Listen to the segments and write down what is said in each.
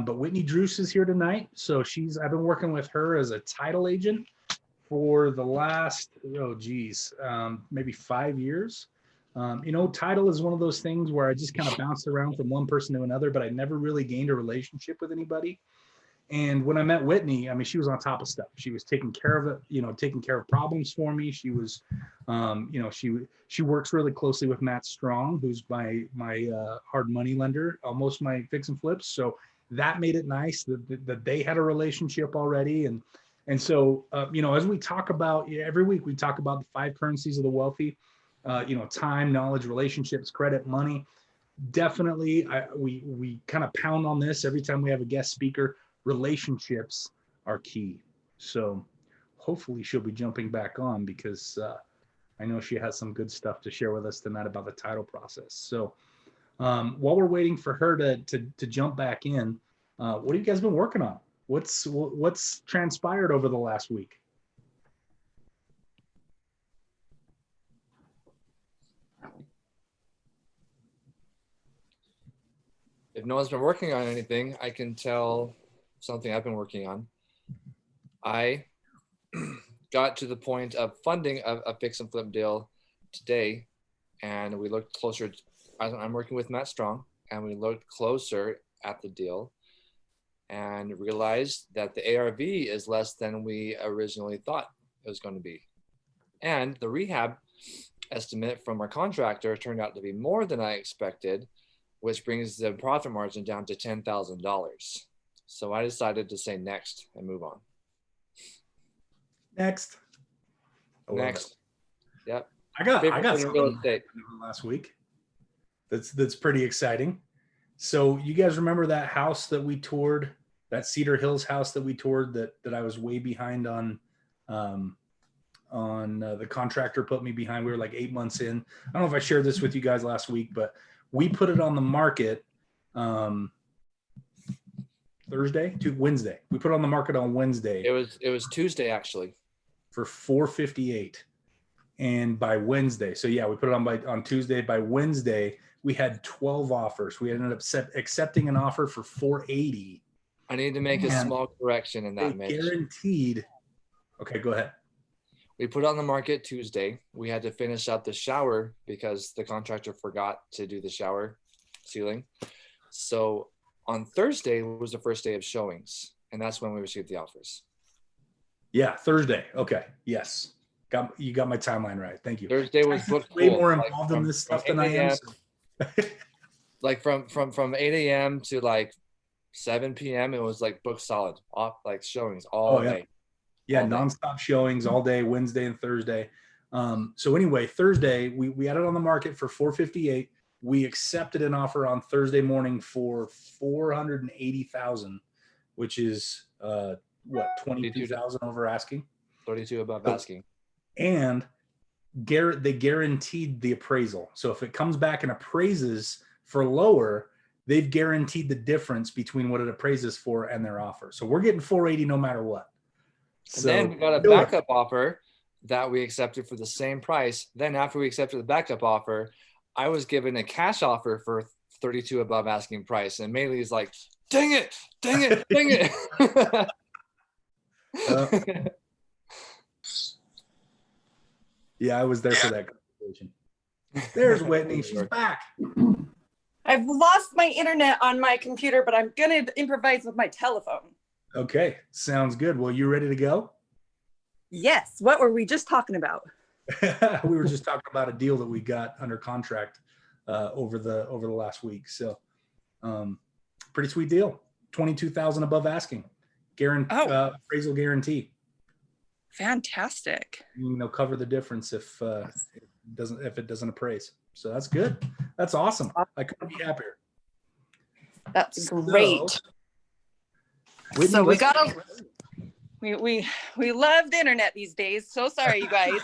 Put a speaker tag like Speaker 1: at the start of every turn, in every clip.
Speaker 1: But Whitney Druce is here tonight. So I've been working with her as a title agent for the last, maybe 5 years. Title is one of those things where I just kind of bounced around from one person to another, but I never really gained a relationship with anybody. And when I met Whitney, I mean, she was on top of stuff. She was taking care of it, taking care of problems for me. She was, she works really closely with Matt Strong, who's my hard money lender, almost my fix and flips. So that made it nice that they had a relationship already. And so, as we talk about every week, we talk about the 5 currencies of the wealthy, time, knowledge, relationships, credit, money. Definitely, we kind of pound on this every time we have a guest speaker. Relationships are key. So hopefully she'll be jumping back on because I know she has some good stuff to share with us tonight about the title process. So while we're waiting for her to jump back in, what have you guys been working on? What's transpired over the last week?
Speaker 2: If no one's been working on anything, I can tell something I've been working on. I got to the point of funding a fix and flip deal today, and we looked closer. I'm working with Matt Strong, and we looked closer at the deal and realized that the ARV is less than we originally thought it was going to be. And the rehab estimate from our contractor turned out to be more than I expected, which brings the profit margin down to $10,000. So I decided to say next and move on.
Speaker 1: Next.
Speaker 2: Next. Yep.
Speaker 1: I got some
Speaker 2: real estate
Speaker 1: last week. That's pretty exciting. So you guys remember that house that we toured, that Cedar Hills house that we toured that I was way behind on the contractor put me behind. We were like 8 months in. I don't know if I shared this with you guys last week, but we put it on the market Wednesday. We put it on the market on Wednesday.
Speaker 2: It was Tuesday actually.
Speaker 1: For $458, and by Wednesday, so yeah, we put it on Tuesday. By Wednesday, we had 12 offers. We ended up accepting an offer for $480.
Speaker 2: I need to make a small correction in that. Mitch.
Speaker 1: Guaranteed. Okay, go ahead.
Speaker 2: We put it on the market Tuesday. We had to finish up the shower because the contractor forgot to do the shower ceiling. So on Thursday was the first day of showings, and that's when we received the offers.
Speaker 1: Yeah, Thursday. Okay. Yes. You got my timeline right. Thank you.
Speaker 2: Thursday was booked
Speaker 1: way more involved in this stuff than I am. So.
Speaker 2: Like from 8 a.m. to like 7 p.m. it was like booked solid, off like showings all day.
Speaker 1: Yeah,
Speaker 2: all
Speaker 1: nonstop
Speaker 2: day.
Speaker 1: Showings all day, Wednesday and Thursday. So anyway, Thursday we had it on the market for $458. We accepted an offer on Thursday morning for $480,000, which is 22,000 over asking.
Speaker 2: 32 above asking.
Speaker 1: And they guaranteed the appraisal. So if it comes back and appraises for lower, they've guaranteed the difference between what it appraises for and their offer. So we're getting 480 no matter what.
Speaker 2: So and then we got a backup offer that we accepted for the same price. Then after we accepted the backup offer, I was given a cash offer for 32 above asking price. And Maylee's like, dang it.
Speaker 1: Yeah, I was there for that conversation. There's Whitney. She's back.
Speaker 3: I've lost my internet on my computer, but I'm going to improvise with my telephone.
Speaker 1: Okay, sounds good. Well, you ready to go?
Speaker 3: Yes. What were we just talking about?
Speaker 1: We were just talking about a deal that we got under contract over the last week. So pretty sweet deal. 22,000 above asking. Appraisal guarantee.
Speaker 3: Fantastic.
Speaker 1: They'll cover the difference if it doesn't appraise. So that's good. That's awesome. I couldn't be happier.
Speaker 3: That's great.
Speaker 1: Whitney,
Speaker 3: so we love the internet these days. So sorry, you guys.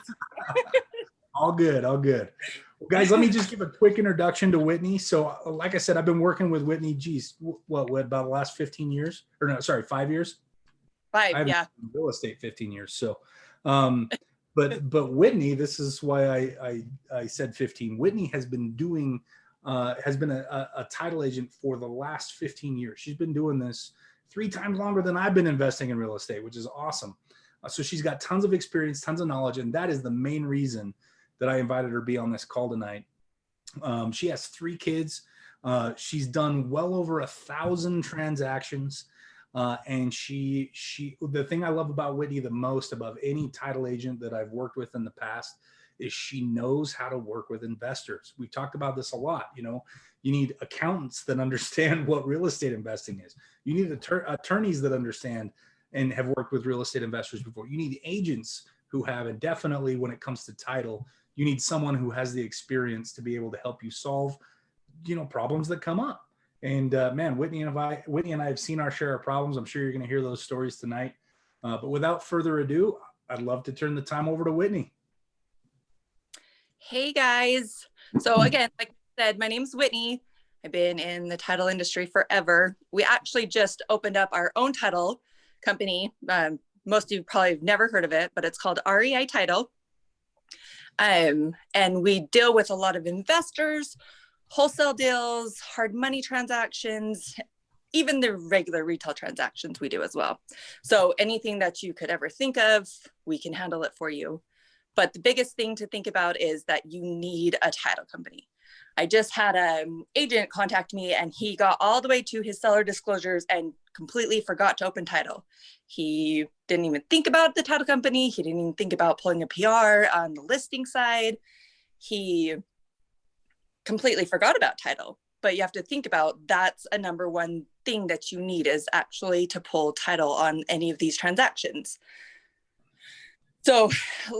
Speaker 1: All good. Well, guys, let me just give a quick introduction to Whitney. So like I said, I've been working with Whitney, what about the last 15 years? Or no, sorry, 5 years?
Speaker 3: 5, yeah.
Speaker 1: Real estate 15 years. So, but Whitney, this is why I said 15. Whitney has been doing has been a title agent for the last 15 years. She's been doing this 3 times longer than I've been investing in real estate, which is awesome. So she's got tons of experience, tons of knowledge, and that is the main reason that I invited her to be on this call tonight. She has 3 kids. She's done well over 1,000 transactions. And the thing I love about Whitney the most above any title agent that I've worked with in the past is she knows how to work with investors. We've talked about this a lot. You need accountants that understand what real estate investing is. You need attorneys that understand and have worked with real estate investors before. You need agents who have, and definitely when it comes to title, you need someone who has the experience to be able to help you solve, problems that come up. And man, Whitney and I have seen our share of problems. I'm sure you're going to hear those stories tonight. But without further ado, I'd love to turn the time over to Whitney.
Speaker 3: Hey guys. So again, like I said, my name's Whitney. I've been in the title industry forever. We actually just opened up our own title company. Most of you probably have never heard of it, but it's called REI Title. And we deal with a lot of investors, wholesale deals, hard money transactions, even the regular retail transactions we do as well. So anything that you could ever think of, we can handle it for you. But the biggest thing to think about is that you need a title company. I just had an agent contact me and he got all the way to his seller disclosures and completely forgot to open title. He didn't even think about the title company. He didn't even think about pulling a PR on the listing side. He completely forgot about title. But you have to think about that's a number one thing that you need is actually to pull title on any of these transactions. So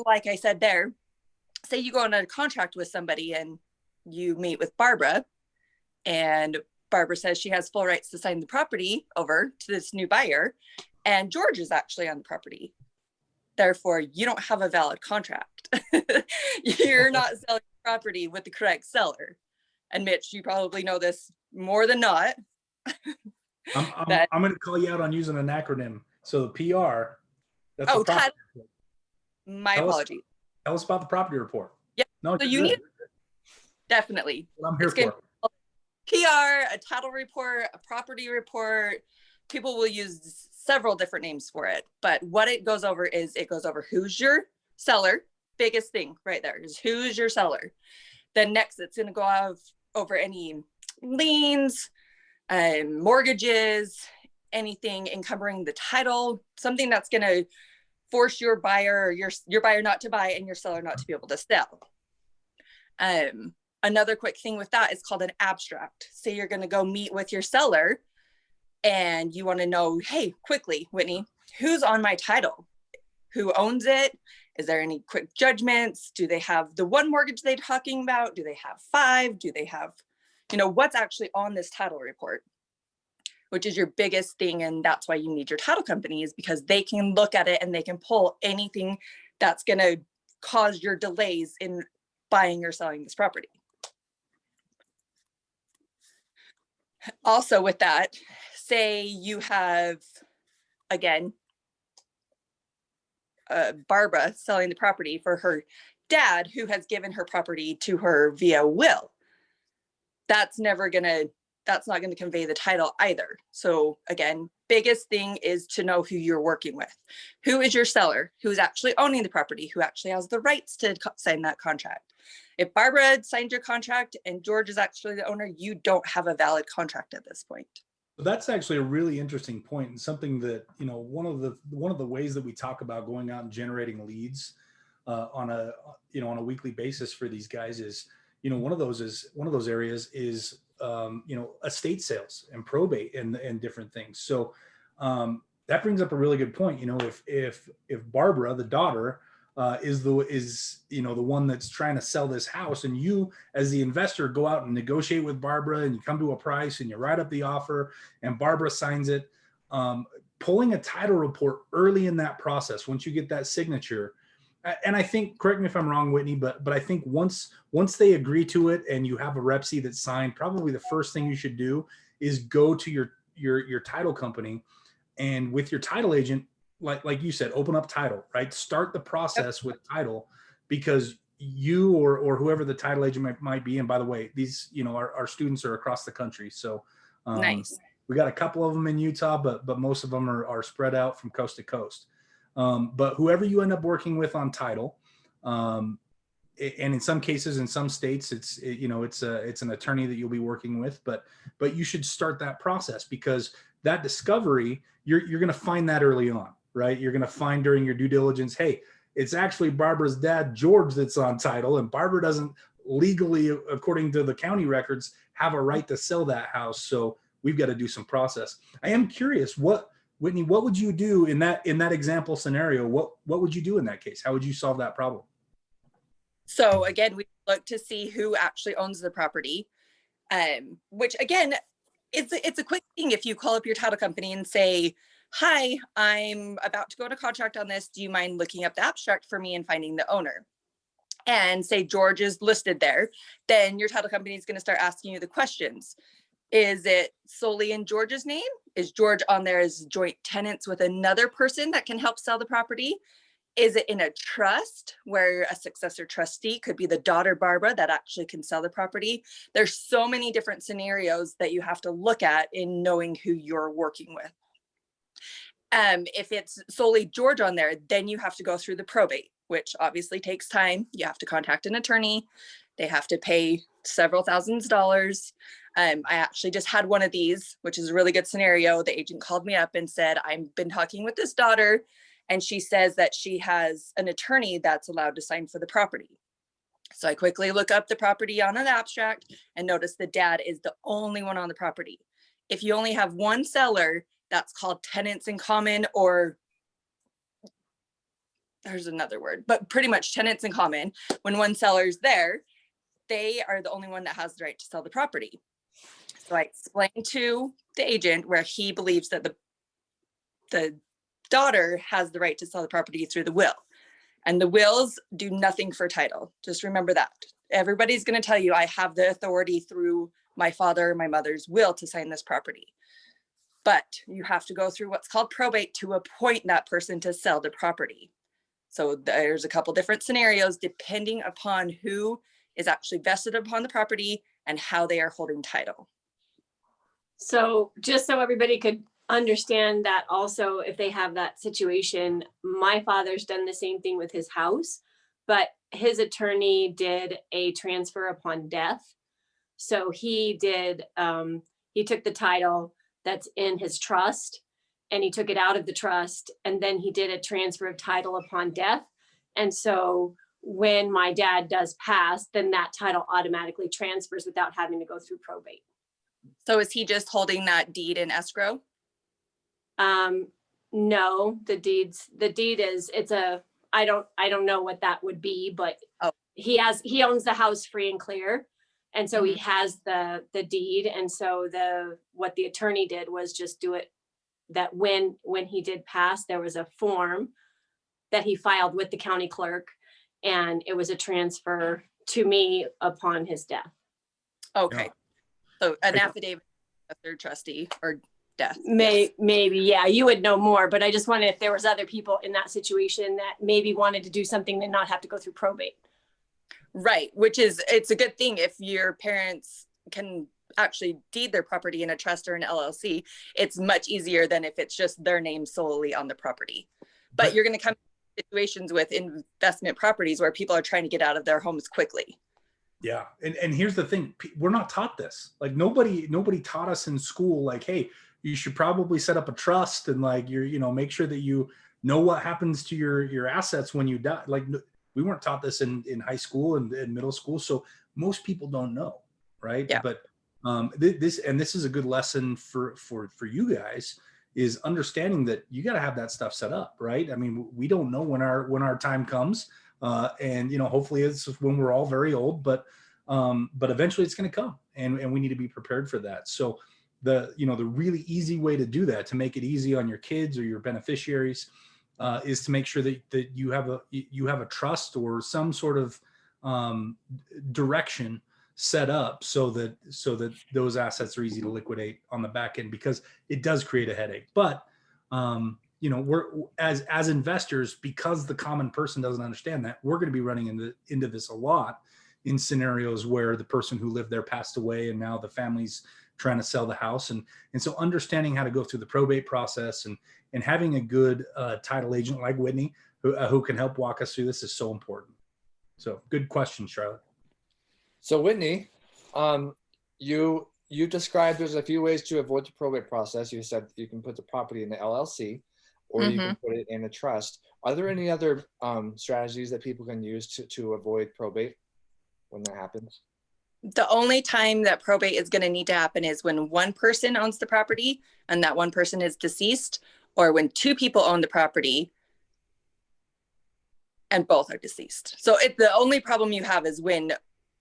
Speaker 3: like I said there, say you go on a contract with somebody and you meet with Barbara and Barbara says she has full rights to sign the property over to this new buyer and George is actually on the property. Therefore, you don't have a valid contract. You're not selling the property with the correct seller. And Mitch, you probably know this more than not.
Speaker 1: I'm going to call you out on using an acronym. So the PR, that's the property report.
Speaker 3: My apologies.
Speaker 1: Tell us about the property report.
Speaker 3: Yeah.
Speaker 1: No,
Speaker 3: so you need definitely.
Speaker 1: What I'm here for.
Speaker 3: PR, a title report, a property report. People will use several different names for it, but what it goes over is it goes over who's your seller. Biggest thing right there is who's your seller. Then next, it's going to go over any liens, mortgages, anything encumbering the title, something that's going to force your buyer or your buyer not to buy and your seller not to be able to sell. Another quick thing with that is called an abstract. Say you're going to go meet with your seller and you want to know, hey, quickly, Whitney, who's on my title? Who owns it? Is there any quick judgments? Do they have the one mortgage they're talking about? Do they have 5? Do they have, what's actually on this title report? Which is your biggest thing. And that's why you need your title company is because they can look at it and they can pull anything that's going to cause your delays in buying or selling this property. Also with that, say you have, again, Barbara selling the property for her dad who has given her property to her via will. That's not going to convey the title either. So again, biggest thing is to know who you're working with. Who is your seller? Who's actually owning the property? Who actually has the rights to sign that contract? If Barbara signed your contract and George is actually the owner, you don't have a valid contract at this point.
Speaker 1: So that's actually a really interesting point and something that, one of the ways that we talk about going out and generating leads on a weekly basis for these guys is, one of those areas is estate sales and probate and different things. So that brings up a really good point. If Barbara, the daughter, is the one that's trying to sell this house, and you as the investor go out and negotiate with Barbara and you come to a price and you write up the offer and Barbara signs it, pulling a title report early in that process, once you get that signature. And I think, correct me if I'm wrong, Whitney, but I think once they agree to it and you have a Rep-C that's signed, probably the first thing you should do is go to your title company and with your title agent, like you said, open up title, right? Start the process with title, because you or whoever the title agent might be, and by the way, these, our students are across the country. So
Speaker 3: Nice.
Speaker 1: we got a couple of them in Utah, but most of them are spread out from coast to coast. But whoever you end up working with on title, and in some cases, in some states, it's an attorney that you'll be working with, but you should start that process, because that discovery, you're going to find that early on, right? You're going to find during your due diligence, hey, it's actually Barbara's dad, George, that's on title, and Barbara doesn't legally, according to the county records, have a right to sell that house. So we've got to do some process. I am curious, Whitney, what would you do in that example scenario? What would you do in that case? How would you solve that problem?
Speaker 3: So again, we look to see who actually owns the property, which again, it's a quick thing. If you call up your title company and say, hi, I'm about to go to contract on this. Do you mind looking up the abstract for me and finding the owner? And say George is listed there, then your title company is going to start asking you the questions. Is it solely in George's name? Is George on there as joint tenants with another person that can help sell the property? Is it in a trust where a successor trustee could be the daughter Barbara that actually can sell the property? There's so many different scenarios that you have to look at in knowing who you're working with. If it's solely George on there, then you have to go through the probate, which obviously takes time. You have to contact an attorney. They have to pay several thousands of dollars. I actually just had one of these, which is a really good scenario. The agent called me up and said, I've been talking with this daughter, and she says that she has an attorney that's allowed to sign for the property. So I quickly look up the property on an abstract and notice the dad is the only one on the property. If you only have one seller, that's called tenants in common, or there's another word, but pretty much tenants in common. When one seller's there, they are the only one that has the right to sell the property. So I explained to the agent where he believes that the daughter has the right to sell the property through the will. And the wills do nothing for title. Just remember that. Everybody's going to tell you I have the authority through my father or my mother's will to sign this property. But you have to go through what's called probate to appoint that person to sell the property. So there's a couple different scenarios depending upon who is actually vested upon the property and how they are holding title.
Speaker 4: So just so everybody could understand that also, if they have that situation, my father's done the same thing with his house, but his attorney did a transfer upon death. So he did, he took the title that's in his trust and he took it out of the trust, and then he did a transfer of title upon death. And so when my dad does pass, then that title automatically transfers without having to go through probate.
Speaker 3: So is he just holding that deed in escrow?
Speaker 4: No, the deed is, I don't know what that would be, but he owns the house free and clear. And so he has the deed. And so what the attorney did was just do it, that when he did pass, there was a form that he filed with the county clerk, and it was a transfer to me upon his death.
Speaker 3: Okay. So an affidavit of third trustee or death.
Speaker 4: Maybe, yeah, you would know more, but I just wondered if there was other people in that situation that maybe wanted to do something and not have to go through probate.
Speaker 3: Right, it's a good thing if your parents can actually deed their property in a trust or an LLC. It's much easier than if it's just their name solely on the property. But you're going to come to situations with investment properties where people are trying to get out of their homes quickly.
Speaker 1: Yeah. And here's the thing. We're not taught this. Like nobody taught us in school, like, hey, you should probably set up a trust and like make sure that you know what happens to your assets when you die. Like we weren't taught this in high school and middle school. So most people don't know. Right.
Speaker 3: Yeah.
Speaker 1: But this is a good lesson for you guys, is understanding that you got to have that stuff set up. Right. I mean, we don't know when our time comes. And hopefully it's when we're all very old, but eventually it's going to come, and we need to be prepared for that. So the really easy way to do that, to make it easy on your kids or your beneficiaries, is to make sure that you have a trust or some sort of direction set up so that those assets are easy to liquidate on the back end, because it does create a headache. But you know, we're as investors, because the common person doesn't understand that, we're going to be running into this a lot in scenarios where the person who lived there passed away and now the family's trying to sell the house. And so understanding how to go through the probate process and having a good title agent like Whitney who can help walk us through this is so important. So good question, Charlotte.
Speaker 2: So Whitney, you described there's a few ways to avoid the probate process. You said you can put the property in the LLC, or you can put it in a trust. Are there any other strategies that people can use to avoid probate when that happens?
Speaker 3: The only time that probate is going to need to happen is when one person owns the property and that one person is deceased, or when two people own the property and both are deceased. So the only problem you have is when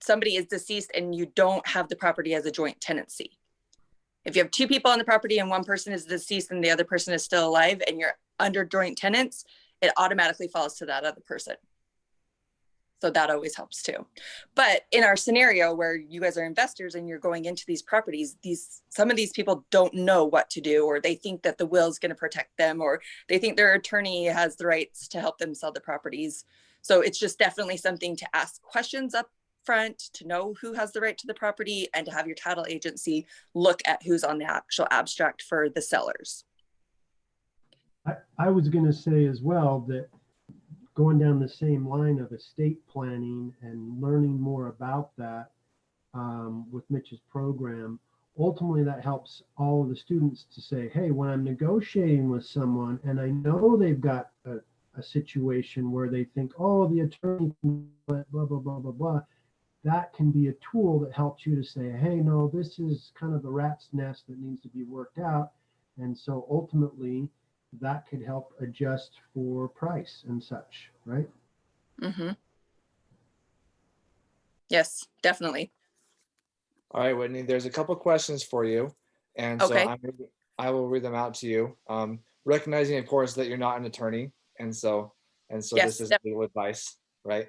Speaker 3: somebody is deceased and you don't have the property as a joint tenancy. If you have two people on the property and one person is deceased and the other person is still alive and you're under joint tenants, it automatically falls to that other person. So that always helps too. But in our scenario where you guys are investors and you're going into these properties, some of these people don't know what to do, or they think that the will is going to protect them, or they think their attorney has the rights to help them sell the properties. So it's just definitely something to ask questions up front, to know who has the right to the property, and to have your title agency look at who's on the actual abstract for the sellers.
Speaker 5: I was going to say as well that going down the same line of estate planning and learning more about that with Mitch's program, ultimately that helps all of the students to say, hey, when I'm negotiating with someone and I know they've got a situation where they think, oh, the attorney, blah, blah, blah, blah, blah, that can be a tool that helps you to say, hey, no, this is kind of the rat's nest that needs to be worked out. And so ultimately, that could help adjust for price and such, right?
Speaker 3: Mm-hmm. Yes, definitely.
Speaker 2: All right, Whitney, there's a couple questions for you. And
Speaker 3: Okay.
Speaker 2: so I will read them out to you. Recognizing, of course, that you're not an attorney. And so
Speaker 3: Yes,
Speaker 2: this is legal advice, right?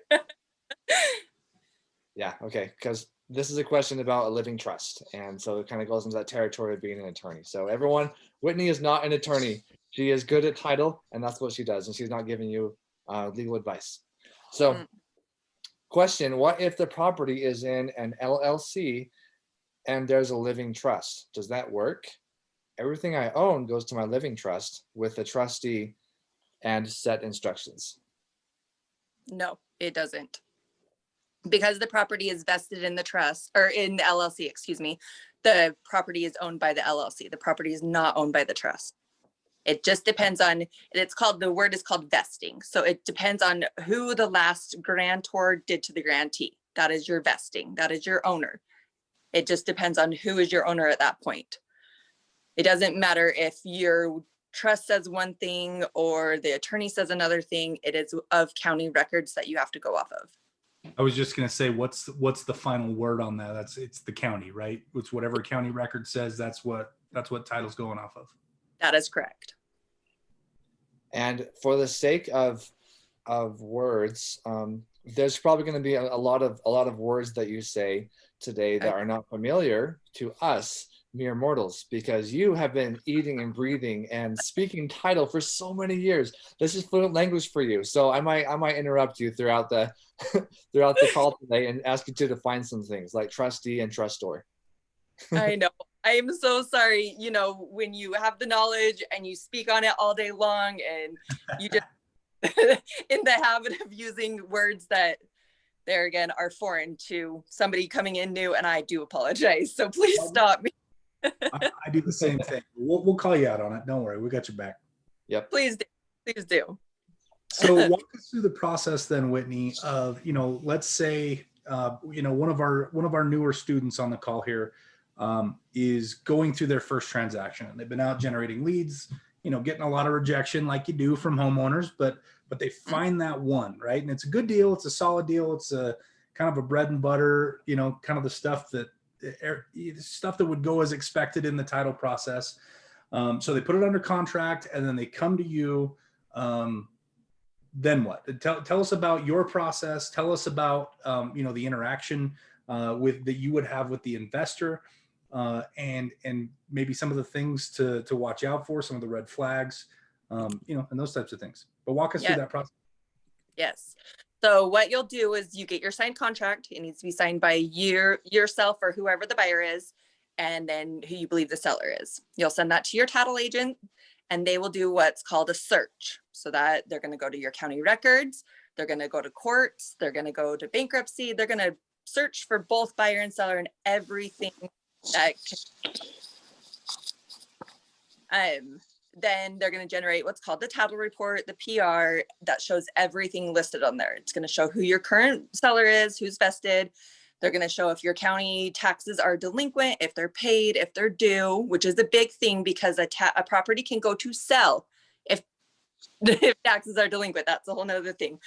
Speaker 2: Yeah, okay, because this is a question about a living trust. And so it kind of goes into that territory of being an attorney. So everyone, Whitney is not an attorney. She is good at title, and that's what she does. And she's not giving you legal advice. So question, what if the property is in an LLC and there's a living trust? Does that work? Everything I own goes to my living trust with a trustee and set instructions.
Speaker 3: No, it doesn't. Because the property is vested in the trust, or in the LLC, excuse me, the property is owned by the LLC. The property is not owned by the trust. It just depends on, the word is called vesting. So it depends on who the last grantor did to the grantee. That is your vesting. That is your owner. It just depends on who is your owner at that point. It doesn't matter if your trust says one thing or the attorney says another thing. It is of county records that you have to go off of.
Speaker 1: I was just going to say, what's the final word on that? It's the county, right? It's whatever county record says. That's what title's going off of.
Speaker 3: That is correct.
Speaker 2: And for the sake of words, there's probably going to be a lot of words that you say today that are not familiar to us mere mortals, because you have been eating and breathing and speaking title for so many years. This is fluent language for you. So I might interrupt you throughout the throughout the call today and ask you to define some things like trustee and trustor.
Speaker 3: I know. I am so sorry. You know, when you have the knowledge and you speak on it all day long and you just in the habit of using words that there again are foreign to somebody coming in new, and I do apologize. So please stop me.
Speaker 1: I do the same thing. We'll call you out on it. Don't worry. We got your back.
Speaker 2: Yep.
Speaker 3: Please do. Please do.
Speaker 1: So walk us through the process then, Whitney, of, let's say, one of our newer students on the call here is going through their first transaction, and they've been out generating leads, getting a lot of rejection like you do from homeowners, but they find that one, right? And it's a good deal. It's a solid deal. It's a kind of a bread and butter, kind of the stuff that would go as expected in the title process. So they put it under contract and then they come to you. Then what? Tell us about your process. Tell us about, the interaction that you would have with the investor, and maybe some of the things to watch out for, some of the red flags. and those types of things. But walk us through that process.
Speaker 3: Yes. So what you'll do is you get your signed contract. It needs to be signed by yourself or whoever the buyer is, and then who you believe the seller is. You'll send that to your title agent, and they will do what's called a search. So that they're going to go to your county records, they're going to go to courts, they're going to go to bankruptcy, they're going to search for both buyer and seller and everything that then they're going to generate what's called the title report, the PR, that shows everything listed on there. It's going to show who your current seller is, who's vested. They're going to show if your county taxes are delinquent, if they're paid, if they're due, which is a big thing because a property can go to sell if taxes are delinquent. That's a whole nother thing.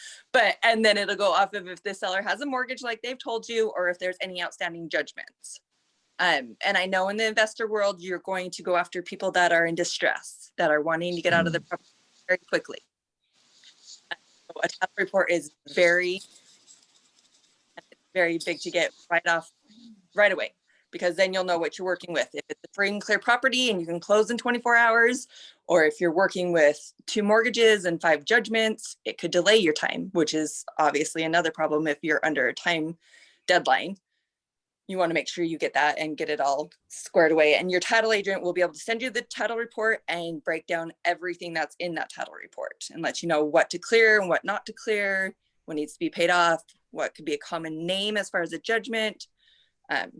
Speaker 3: And then it'll go off of if the seller has a mortgage like they've told you, or if there's any outstanding judgments. And I know in the investor world, you're going to go after people that are in distress, that are wanting to get out of the property very quickly. So a title report is very big to get right away, because then you'll know what you're working with. If it's a free and clear property and you can close in 24 hours, or if you're working with 2 mortgages and 5 judgments, it could delay your time, which is obviously another problem if you're under a time deadline. You want to make sure you get that and get it all squared away. And your title agent will be able to send you the title report and break down everything that's in that title report and let you know what to clear and what not to clear, what needs to be paid off, what could be a common name as far as a judgment.
Speaker 1: And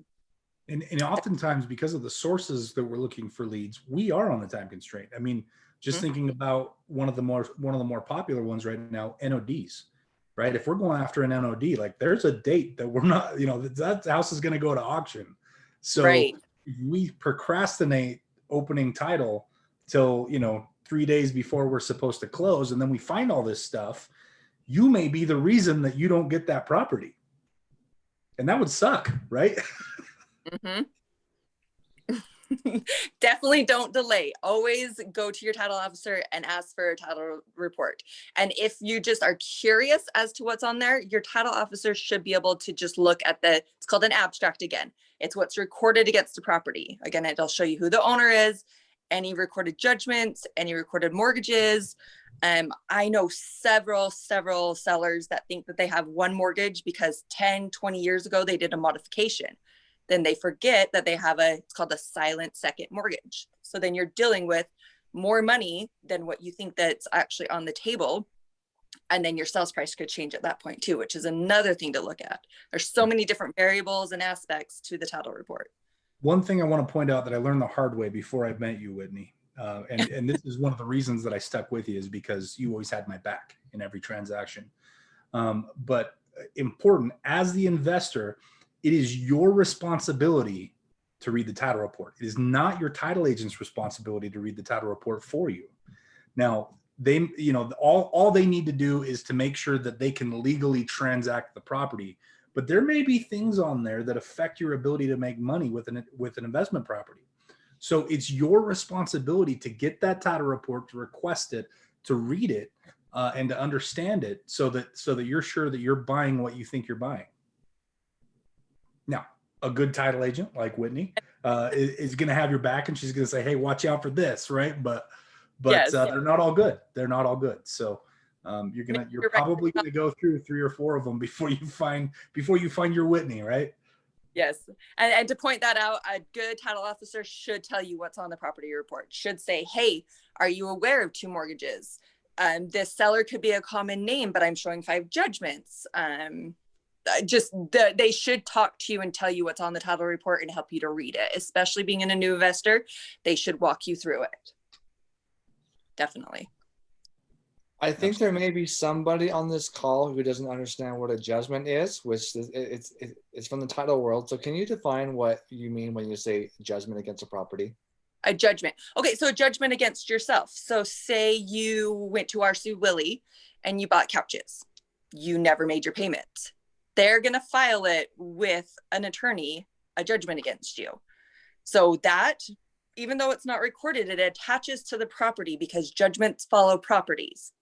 Speaker 1: oftentimes, because of the sources that we're looking for leads, we are on a time constraint. I mean, just thinking about one of the more popular ones right now, NODs. Right? If we're going after an NOD, like there's a date that we're not, that house is going to go to auction. So if we procrastinate opening title till, 3 days before we're supposed to close, and then we find all this stuff, you may be the reason that you don't get that property. And that would suck, right?
Speaker 3: Mm-hmm. Definitely don't delay. Always go to your title officer and ask for a title report. And if you just are curious as to what's on there, your title officer should be able to just look at it's called an abstract again. It's what's recorded against the property. Again, it'll show you who the owner is, any recorded judgments, any recorded mortgages. I know several sellers that think that they have one mortgage because 10, 20 years ago, they did a modification. Then they forget that they have it's called a silent second mortgage. So then you're dealing with more money than what you think that's actually on the table. And then your sales price could change at that point too, which is another thing to look at. There's so many different variables and aspects to the title report.
Speaker 1: One thing I want to point out that I learned the hard way before I met you, Whitney, and this is one of the reasons that I stuck with you, is because you always had my back in every transaction. But important, as the investor, it is your responsibility to read the title report. It is not your title agent's responsibility to read the title report for you. Now, they, all they need to do is to make sure that they can legally transact the property. But there may be things on there that affect your ability to make money with an investment property. So it's your responsibility to get that title report, to request it, to read it, and to understand it, so that you're sure that you're buying what you think you're buying. Now, a good title agent like Whitney is going to have your back, and she's going to say, "Hey, watch out for this," right? But yes. They're not all good. They're not all good. So you're probably going to go through 3 or 4 of them before you find your Whitney, right? Yes,
Speaker 3: and to point that out, a good title officer should tell you what's on the property report. Should say, "Hey, are you aware of 2 mortgages? This seller could be a common name, but I'm showing 5 judgments." They should talk to you and tell you what's on the title report and help you to read it. Especially being in a new investor, they should walk you through it. Definitely.
Speaker 2: I think there may be somebody on this call who doesn't understand what a judgment is, which it's from the title world. So can you define what you mean when you say judgment against a property?
Speaker 3: A judgment. Okay, so a judgment against yourself. So say you went to RC Willey and you bought couches. You never made your payment. They're going to file it with an attorney, a judgment against you. So that, even though it's not recorded, it attaches to the property because judgments follow properties.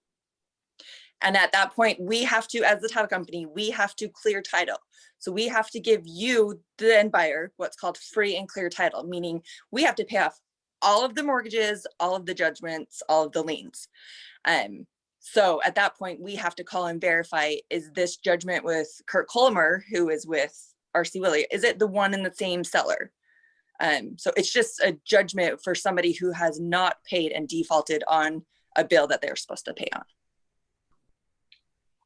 Speaker 3: And at that point, we have to, as the title company, we have to clear title. So we have to give you, the end buyer, what's called free and clear title, meaning we have to pay off all of the mortgages, all of the judgments, all of the liens. So at that point, we have to call and verify, is this judgment with Kurt Colmer, who is with RC Willey, is it the one in the same seller? So it's just a judgment for somebody who has not paid and defaulted on a bill that they're supposed to pay on.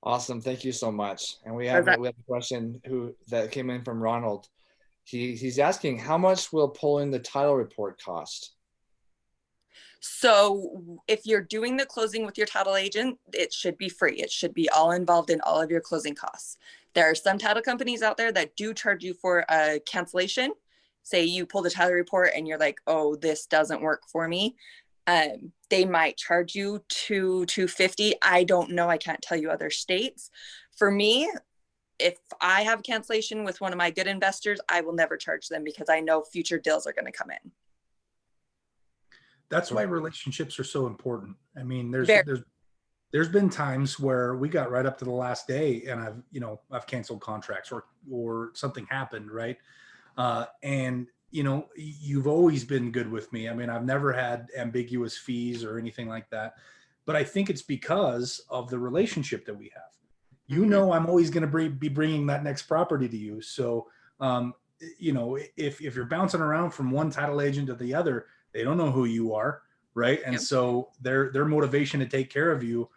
Speaker 2: Awesome. Thank you so much. And we have a question that came in from Ronald. He's asking, how much will pulling the title report cost?
Speaker 3: So if you're doing the closing with your title agent, it should be free. It should be all involved in all of your closing costs. There are some title companies out there that do charge you for a cancellation. Say you pull the title report and you're like, oh, this doesn't work for me. They might charge you $250. I don't know. I can't tell you other states. For me, if I have a cancellation with one of my good investors, I will never charge them because I know future deals are going to come in.
Speaker 1: That's why relationships are so important. I mean, there's been times where we got right up to the last day and I've canceled contracts or something happened, right? And you've always been good with me. I mean, I've never had ambiguous fees or anything like that, but I think it's because of the relationship that we have. I'm always going to be bringing that next property to you. So, if you're bouncing around from one title agent to the other, they don't know who you are, right? And so their motivation to take care of you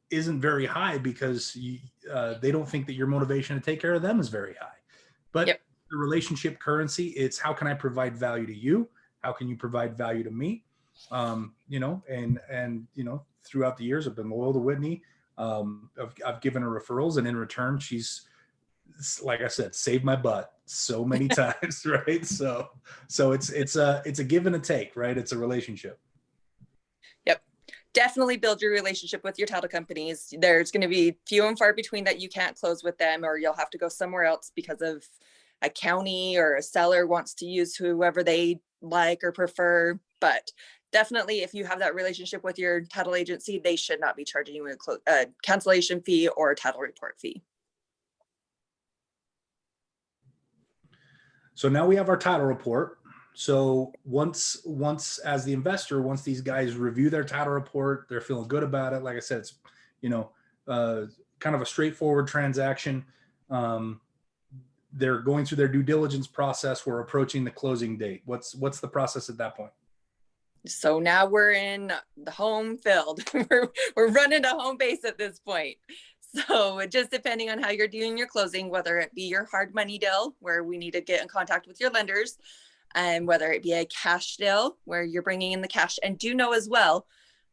Speaker 1: isn't very high because they don't think that your motivation to take care of them is very high. But the relationship currency, it's how can I provide value to you? How can you provide value to me? Throughout the years, I've been loyal to Whitney. I've given her referrals, and in return, she's, like I said, saved my butt so many times, right? So it's a give and a take, right? It's a relationship. Yep.
Speaker 3: Definitely build your relationship with your title companies. There's going to be few and far between that you can't close with them, or you'll have to go somewhere else because of a county or a seller wants to use whoever they like or prefer. But definitely, if you have that relationship with your title agency, they should not be charging you a cancellation fee or a title report fee.
Speaker 1: So now we have our title report. So once as the investor, once these guys review their title report, they're feeling good about it. Like I said, it's, kind of a straightforward transaction. They're going through their due diligence process. We're approaching the closing date. What's the process at that point?
Speaker 3: So now we're in the home field. we're running a home base at this point. So just depending on how you're doing your closing, whether it be your hard money deal where we need to get in contact with your lenders, and whether it be a cash deal where you're bringing in the cash. And do know as well,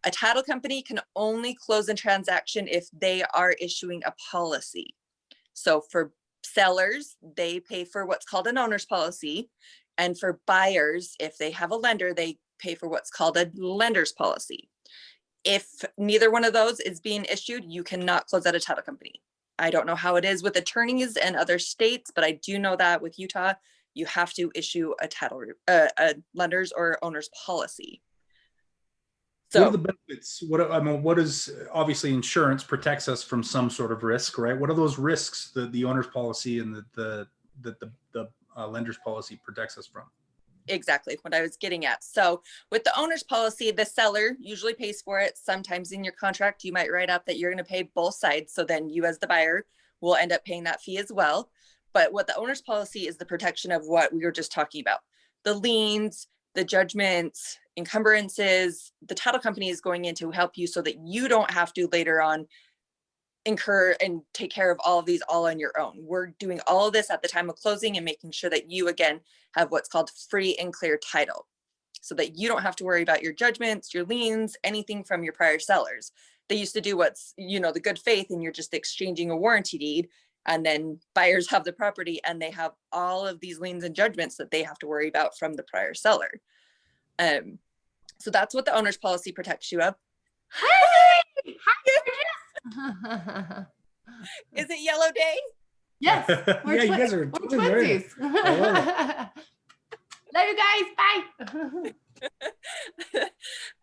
Speaker 3: a title company can only close a transaction if they are issuing a policy. So for sellers, they pay for what's called an owner's policy. And for buyers, if they have a lender, they pay for what's called a lender's policy. If neither one of those is being issued, you cannot close out a title company. I don't know how it is with attorneys and other states, but I do know that with Utah, you have to issue a lender's or owner's policy. So
Speaker 1: what are the benefits? What is, obviously insurance protects us from some sort of risk, right? What are those risks that the owner's policy and the lender's policy protects us from?
Speaker 3: Exactly what I was getting at. So with the owner's policy, the seller usually pays for it. Sometimes in your contract, you might write up that you're going to pay both sides. So then you as the buyer will end up paying that fee as well. But what the owner's policy is the protection of what we were just talking about. The liens, the judgments, encumbrances, the title company is going in to help you so that you don't have to later on incur and take care of all of these all on your own. We're doing all of this at the time of closing and making sure that you, again, have what's called free and clear title so that you don't have to worry about your judgments, your liens, anything from your prior sellers. They used to do what's, the good faith, and you're just exchanging a warranty deed. And then buyers have the property and they have all of these liens and judgments that they have to worry about from the prior seller. So that's what the owner's policy protects you of.
Speaker 6: Hey!
Speaker 3: Is it Yellow Day?
Speaker 6: Yes.
Speaker 1: Yeah, you guys are
Speaker 6: twinsies. Love you guys. Bye.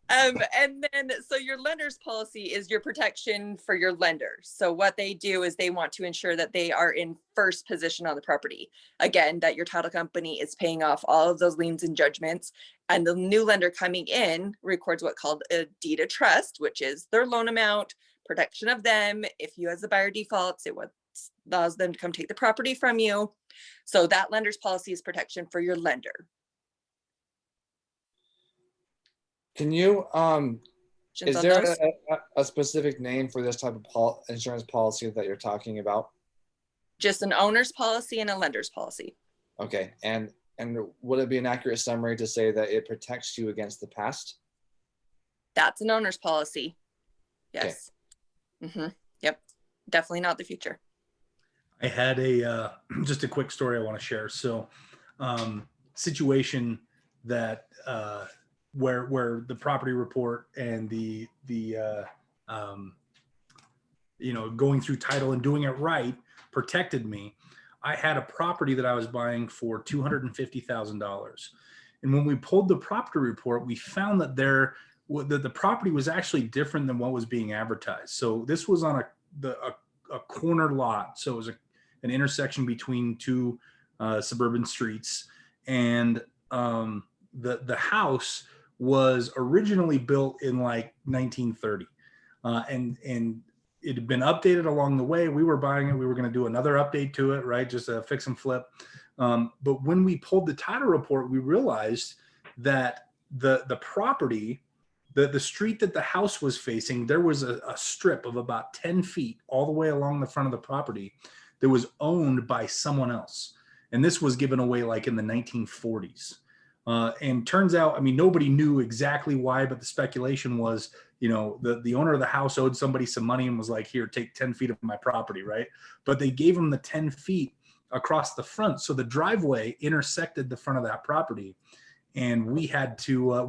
Speaker 3: And then, so your lender's policy is your protection for your lender. So what they do is they want to ensure that they are in first position on the property. Again, that your title company is paying off all of those liens and judgments. And the new lender coming in records what's called a deed of trust, which is their loan amount, protection of them. If you as the buyer defaults, it allows them to come take the property from you. So that lender's policy is protection for your lender.
Speaker 2: Can you,
Speaker 3: Questions
Speaker 2: is
Speaker 3: on
Speaker 2: there
Speaker 3: those?
Speaker 2: a specific name for this type of insurance policy that you're talking about?
Speaker 3: Just an owner's policy and a lender's policy.
Speaker 2: Okay, and would it be an accurate summary to say that it protects you against the past?
Speaker 3: That's an owner's policy. Yes.
Speaker 2: Okay.
Speaker 3: Yep. Definitely not the future.
Speaker 1: I had a just a quick story I want to share. So, situation that where the property report and the going through title and doing it right protected me. I had a property that I was buying for $250,000, and when we pulled the property report, we found that the property was actually different than what was being advertised. So this was on a corner lot. So it was an intersection between two suburban streets, and the house was originally built in like 1930, and it had been updated along the way. We were buying it. We were going to do another update to it, right? Just a fix and flip. But when we pulled the title report, we realized that the property, the street that the house was facing, there was a strip of about 10 feet all the way along the front of the property that was owned by someone else. And this was given away like in the 1940s. And turns out, I mean, nobody knew exactly why, but the speculation was, the owner of the house owed somebody some money and was like, here, take 10 feet of my property, right? But they gave him the 10 feet across the front. So the driveway intersected the front of that property. And we had to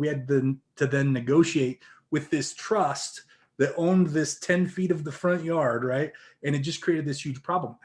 Speaker 1: then negotiate with this trust that owned this 10 feet of the front yard, right? And it just created this huge problem.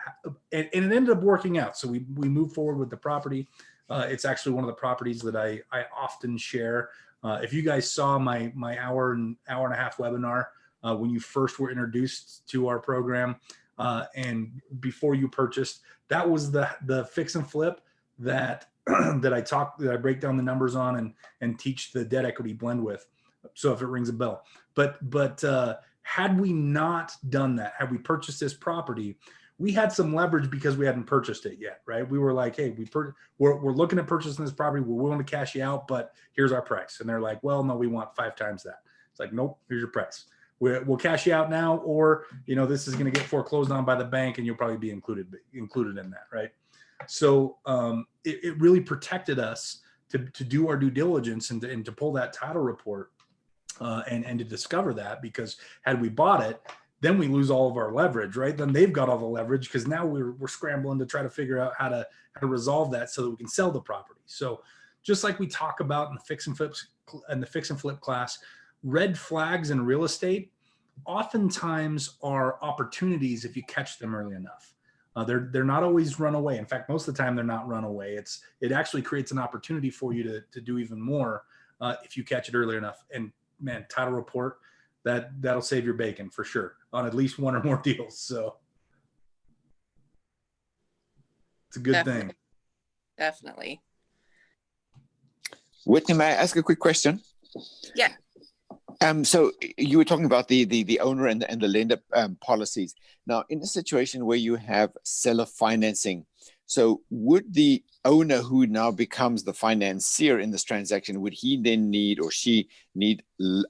Speaker 1: And it ended up working out. So we moved forward with the property. It's actually one of the properties that I often share. If you guys saw my hour and a half webinar when you first were introduced to our program and before you purchased, that was the fix and flip that that I break down the numbers on and teach the debt equity blend with. So if it rings a bell, but had we not done that, had we purchased this property, we had some leverage because we hadn't purchased it yet, right? We were like, hey, we're looking at purchasing this property. We're willing to cash you out, but here's our price. And they're like, well, no, we want 5 times that. It's like, nope, here's your price. We'll cash you out now, or this is going to get foreclosed on by the bank, and you'll probably be included in that, right? So it really protected us to do our due diligence and to pull that title report and to discover that, because had we bought it, then we lose all of our leverage, right? Then they've got all the leverage because now we're scrambling to try to figure out how to resolve that so that we can sell the property. So just like we talk about in the fix and flip class, red flags in real estate oftentimes are opportunities if you catch them early enough. They're not always run away. In fact, most of the time they're not run away. It actually creates an opportunity for you to do even more if you catch it early enough. And man, title report, that'll save your bacon for sure on at least one or more deals. So it's a good thing.
Speaker 3: Definitely.
Speaker 7: Whitney, may I ask a quick question?
Speaker 3: Yeah.
Speaker 7: So you were talking about the owner and the lender policies. Now, in a situation where you have seller financing, so would the owner who now becomes the financier in this transaction, would he then need or she need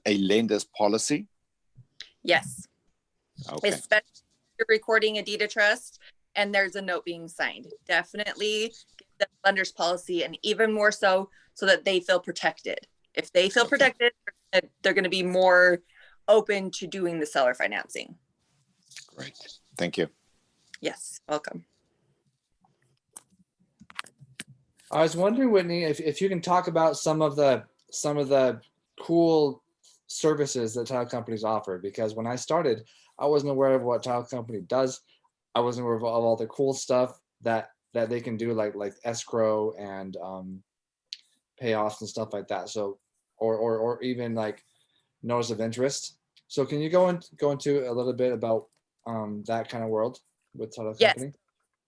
Speaker 7: a lender's policy?
Speaker 3: Yes.
Speaker 7: Okay.
Speaker 3: Especially if you're recording a deed of trust and there's a note being signed. Definitely get the lender's policy, and even more so that they feel protected. If they feel protected, they're going to be more open to doing the seller financing.
Speaker 7: Great. Thank you.
Speaker 3: Yes. Welcome.
Speaker 2: I was wondering, Whitney, if you can talk about some of the cool services that title companies offer, because when I started, I wasn't aware of what title company does. I wasn't aware of all the cool stuff that they can do, like escrow and payoffs and stuff like that. So, or even like notice of interest. So can you go into a little bit about that kind of world with title
Speaker 3: Yes.
Speaker 2: company?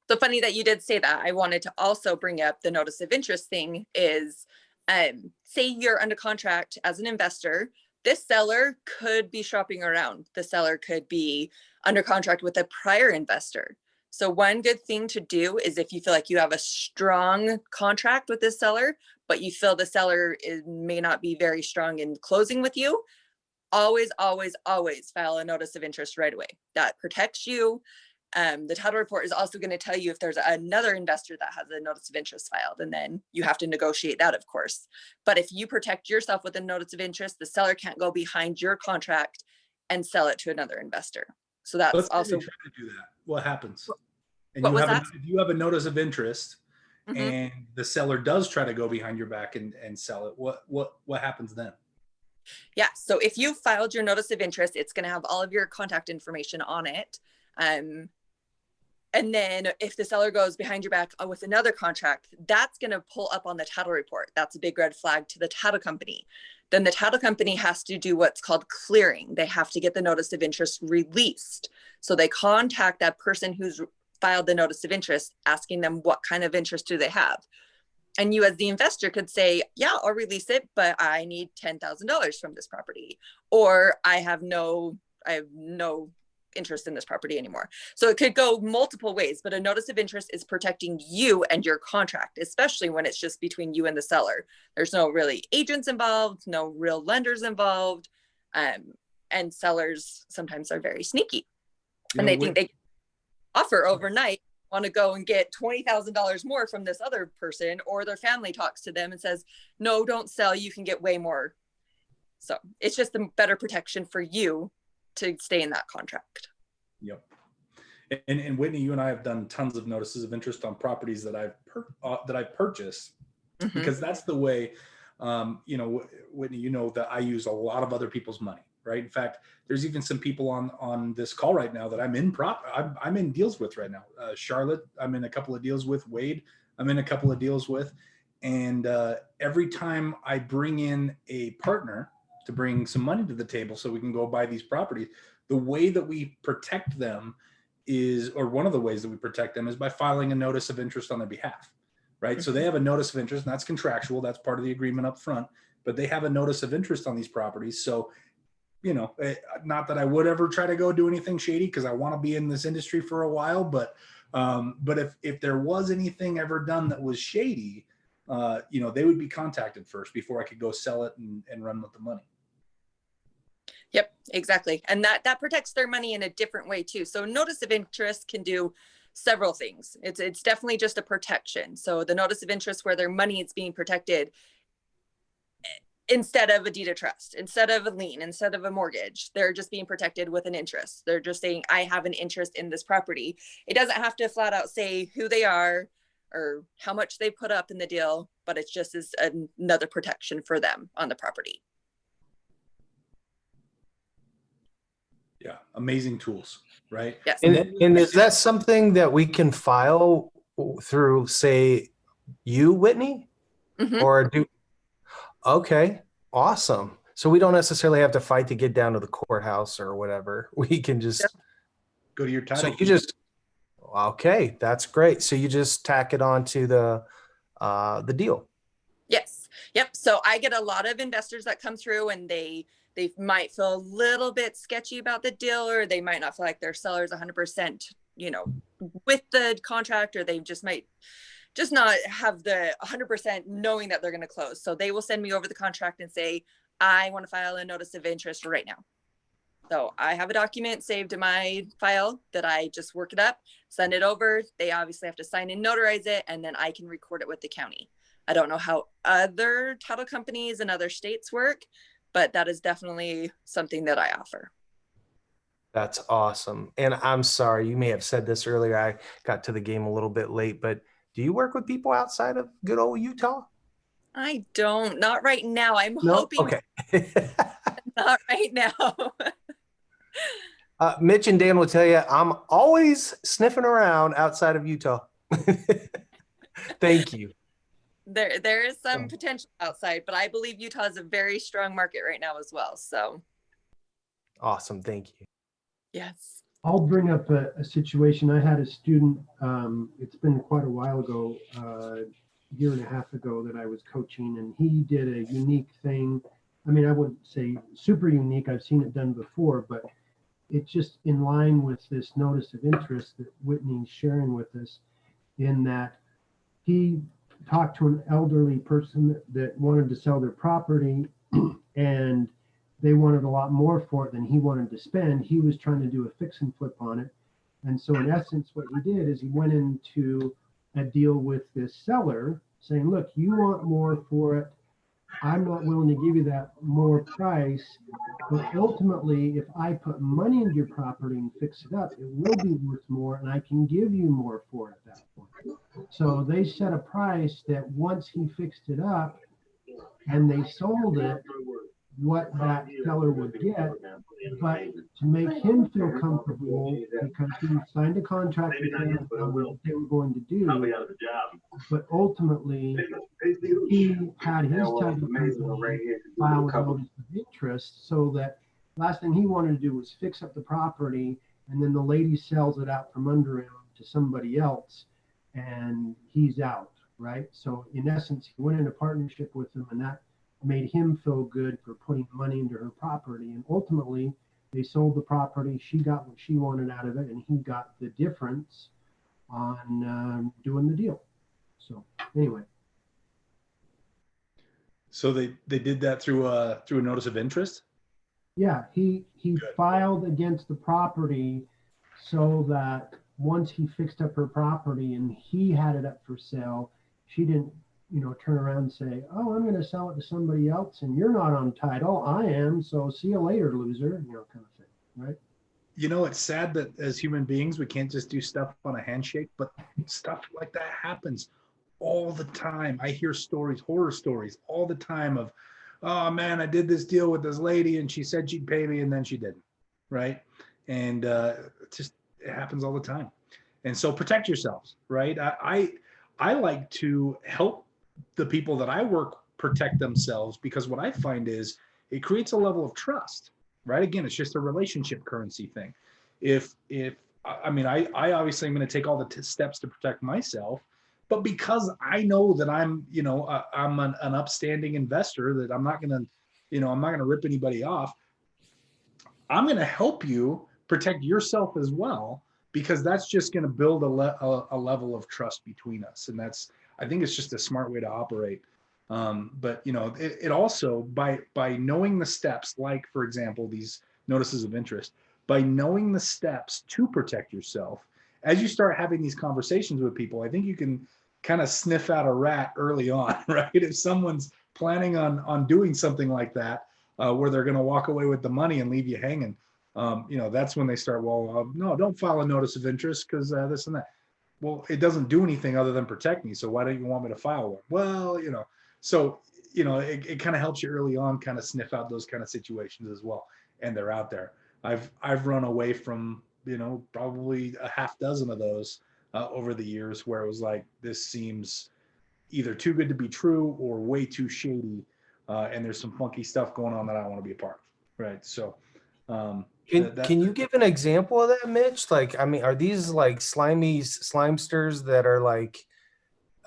Speaker 3: So funny that you did say that. I wanted to also bring up the notice of interest thing is, say you're under contract as an investor, this seller could be shopping around. The seller could be under contract with a prior investor. So one good thing to do is if you feel like you have a strong contract with this seller, but you feel the seller may not be very strong in closing with you, always, always, always file a notice of interest right away. That protects you. The title report is also going to tell you if there's another investor that has a notice of interest filed, and then you have to negotiate that, of course. But if you protect yourself with a notice of interest, the seller can't go behind your contract and sell it to another investor. So that's
Speaker 1: Let's say
Speaker 3: also.
Speaker 1: they try to do that. What happens? And
Speaker 3: What
Speaker 1: you
Speaker 3: was
Speaker 1: have
Speaker 3: that?
Speaker 1: if you have a notice of interest,
Speaker 3: Mhm.
Speaker 1: and the seller does try to go behind your back and sell it, what happens then?
Speaker 3: Yeah. So if you filed your notice of interest, it's going to have all of your contact information on it. And then if the seller goes behind your back with another contract, that's going to pull up on the title report. That's a big red flag to the title company. Then the title company has to do what's called clearing. They have to get the notice of interest released. So they contact that person who's filed the notice of interest, asking them what kind of interest do they have. And you as the investor could say, yeah, I'll release it, but I need $10,000 from this property. Or I have no interest in this property anymore. So it could go multiple ways, but a notice of interest is protecting you and your contract, especially when it's just between you and the seller. There's no really agents involved, no real lenders involved. And sellers sometimes are very sneaky. And they think they offer overnight, want to go and get $20,000 more from this other person, or their family talks to them and says, no, don't sell, you can get way more. So it's just the better protection for you to stay in that contract.
Speaker 1: Yep. And Whitney, you and I have done tons of notices of interest on properties that I've purchased, because that's the way, Whitney, you know that I use a lot of other people's money, right? In fact, there's even some people on this call right now that I'm in deals with right now. Charlotte, I'm in a couple of deals with. Wade, I'm in a couple of deals with. And every time I bring in a partner to bring some money to the table so we can go buy these properties, the way that we protect them one of the ways that we protect them is by filing a notice of interest on their behalf, right? So they have a notice of interest, and that's contractual. That's part of the agreement up front, but they have a notice of interest on these properties. So, not that I would ever try to go do anything shady, because I want to be in this industry for a while, but if there was anything ever done that was shady, they would be contacted first before I could go sell it and run with the money.
Speaker 3: Yep, exactly. And that protects their money in a different way too. So notice of interest can do several things. It's definitely just a protection. So the notice of interest where their money is being protected instead of a deed of trust, instead of a lien, instead of a mortgage, they're just being protected with an interest. They're just saying, I have an interest in this property. It doesn't have to flat out say who they are or how much they put up in the deal, but it's just as another protection for them on the property.
Speaker 1: Yeah, amazing tools, right?
Speaker 3: Yes.
Speaker 8: And is that something that we can file through, say, you, Whitney?
Speaker 3: Mhm.
Speaker 8: Or okay, awesome. So we don't necessarily have to fight to get down to the courthouse or whatever. We can just
Speaker 1: go to your title.
Speaker 8: So you just, okay, that's great. So you just tack it onto the deal.
Speaker 3: Yes. Yep. So I get a lot of investors that come through and they might feel a little bit sketchy about the deal, or they might not feel like their seller's 100%, with the contract, or they just might just not have the 100% knowing that they're going to close. So they will send me over the contract and say, I want to file a notice of interest right now. So I have a document saved in my file that I just work it up, send it over. They obviously have to sign and notarize it, and then I can record it with the county. I don't know how other title companies in other states work, but that is definitely something that I offer.
Speaker 8: That's awesome. And I'm sorry, you may have said this earlier. I got to the game a little bit late, but do you work with people outside of good old Utah?
Speaker 3: I don't, not right now. I'm
Speaker 8: No?
Speaker 3: hoping.
Speaker 8: Okay.
Speaker 3: Not right now.
Speaker 8: Mitch and Dan will tell you, I'm always sniffing around outside of Utah. Thank you.
Speaker 3: There is some potential outside, but I believe Utah is a very strong market right now as well. So
Speaker 8: Awesome. Thank you.
Speaker 3: yes.
Speaker 5: I'll bring up a situation. I had a student, it's been quite a while ago, year and a half ago, that I was coaching, and he did a unique thing. I mean, I wouldn't say super unique. I've seen it done before, but it's just in line with this notice of interest that Whitney's sharing with us, in that he talked to an elderly person that wanted to sell their property, and they wanted a lot more for it than he wanted to spend. He was trying to do a fix and flip on it. And so in essence, what he did is he went into a deal with this seller saying, look, you want more for it. I'm not willing to give you that more price, but ultimately, if I put money into your property and fix it up, it will be worth more, and I can give you more for it at that point. So they set a price that once he fixed it up and they sold it, what that seller would get, but to make him feel comfortable, because he signed a contract with them on what they were going to do, but ultimately he had his title company file a notice of interest, so that last thing he wanted to do was fix up the property, and then the lady sells it out from under him to somebody else, and he's out, right? So in essence, he went into partnership with them, and that made him feel good for putting money into her property. And ultimately, they sold the property. She got what she wanted out of it, and he got the difference on doing the deal. So anyway.
Speaker 1: So they did that through a notice of interest?
Speaker 5: Yeah, he
Speaker 1: Good.
Speaker 5: filed against the property so that once he fixed up her property and he had it up for sale, she didn't, turn around and say, oh, I'm going to sell it to somebody else and you're not on title. I am. So see you later, loser, kind of thing. Right.
Speaker 1: It's sad that as human beings, we can't just do stuff on a handshake, but stuff like that happens all the time. I hear stories, horror stories all the time of, oh man, I did this deal with this lady and she said she'd pay me and then she didn't. Right. And it happens all the time. And so protect yourselves. Right. I like to help the people that I work protect themselves, because what I find is it creates a level of trust, right? Again, it's just a relationship currency thing. I obviously am going to take all the steps to protect myself, but because I know that I'm an upstanding investor, that I'm not going to rip anybody off. I'm going to help you protect yourself as well, because that's just going to build a level of trust between us. And I think it's just a smart way to operate. But it also, by knowing the steps, like for example, these notices of interest, by knowing the steps to protect yourself, as you start having these conversations with people, I think you can kind of sniff out a rat early on, right? If someone's planning on doing something like that, where they're going to walk away with the money and leave you hanging, that's when they start, no, don't file a notice of interest because this and that. Well, it doesn't do anything other than protect me. So why don't you want me to file one? Well, it kind of helps you early on kind of sniff out those kind of situations as well. And they're out there. I've run away from, probably a half dozen of those over the years, where it was like, this seems either too good to be true or way too shady. And there's some funky stuff going on that I don't want to be a part of. Right. So,
Speaker 8: can you give an example of that, Mitch? Like, I mean, are these like slimesters that are like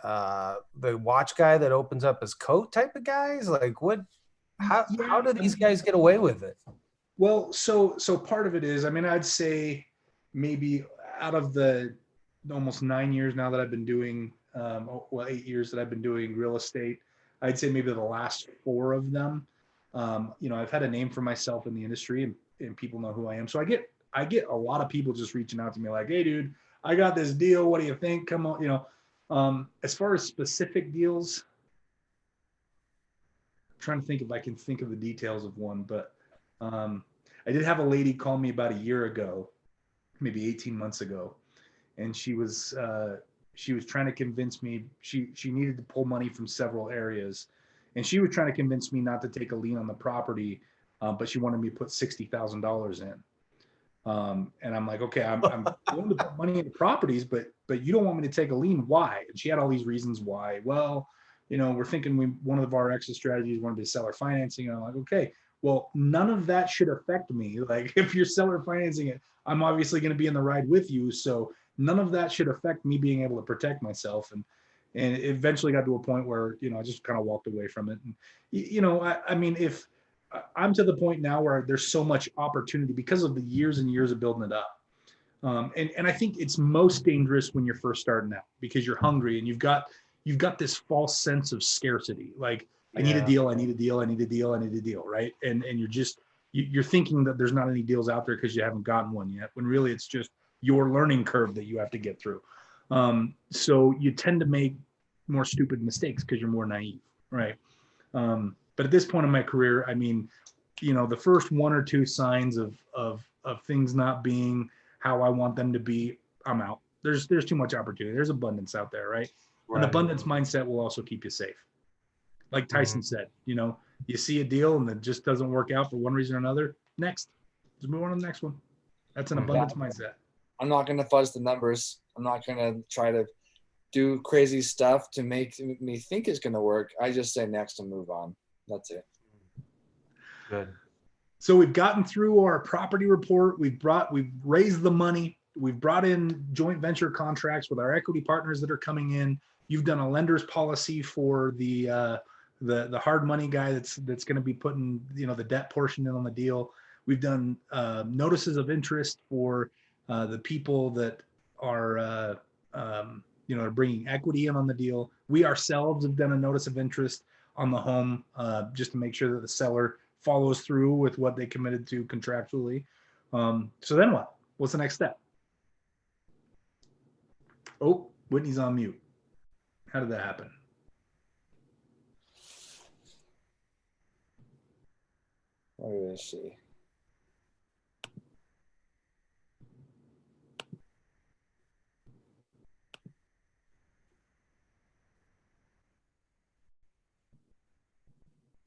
Speaker 8: the watch guy that opens up his coat type of guys? Like, what? How do these guys get away with it?
Speaker 1: Well, so part of it is, I'd say maybe out of the almost 9 years now that I've been doing, 8 years that I've been doing real estate, I'd say maybe the last 4 of them, I've had a name for myself in the industry, and people know who I am. So I get a lot of people just reaching out to me like, hey dude, I got this deal. What do you think? Come on, as far as specific deals, I'm trying to think if I can think of the details of one, but I did have a lady call me about a year ago, maybe 18 months ago. And she was trying to convince me, she needed to pull money from several areas. And she was trying to convince me not to take a lien on the property, but she wanted me to put $60,000 in. And I'm like, okay, I'm going to put money into properties, but you don't want me to take a lien. Why? And she had all these reasons why. Well, we're thinking one of our exit strategies want to be seller financing. And I'm like, okay, well, none of that should affect me. Like if you're seller financing it, I'm obviously going to be in the ride with you. So none of that should affect me being able to protect myself. And it eventually got to a point where, I just kind of walked away from it. And, I mean, if I'm to the point now where there's so much opportunity because of the years and years of building it up. And I think it's most dangerous when you're first starting out because you're hungry and you've got this false sense of scarcity. Like I need a deal, I need a deal, I need a deal, I need a deal, right? And you're thinking that there's not any deals out there because you haven't gotten one yet, when really it's just your learning curve that you have to get through. So you tend to make more stupid mistakes because you're more naive, right? But at this point in my career, I mean, the first one or two signs of things not being how I want them to be, I'm out. There's too much opportunity. There's abundance out there, right? An abundance mindset will also keep you safe. Like Tyson said, you see a deal and it just doesn't work out for one reason or another. Next, just move on to the next one. That's an abundance mindset.
Speaker 2: I'm not going to fudge the numbers. I'm not going to try to do crazy stuff to make me think it's going to work. I just say next and move on. That's it.
Speaker 8: Good.
Speaker 1: So we've gotten through our property report. We've raised the money. We've brought in joint venture contracts with our equity partners that are coming in. You've done a lender's policy for the hard money guy that's going to be putting the debt portion in on the deal. We've done notices of interest for the people that are are bringing equity in on the deal. We ourselves have done a notice of interest on the home just to make sure that the seller follows through with what they committed to contractually. So then what? What's the next step? Oh, Whitney's on mute. How did that happen?
Speaker 2: Where is she?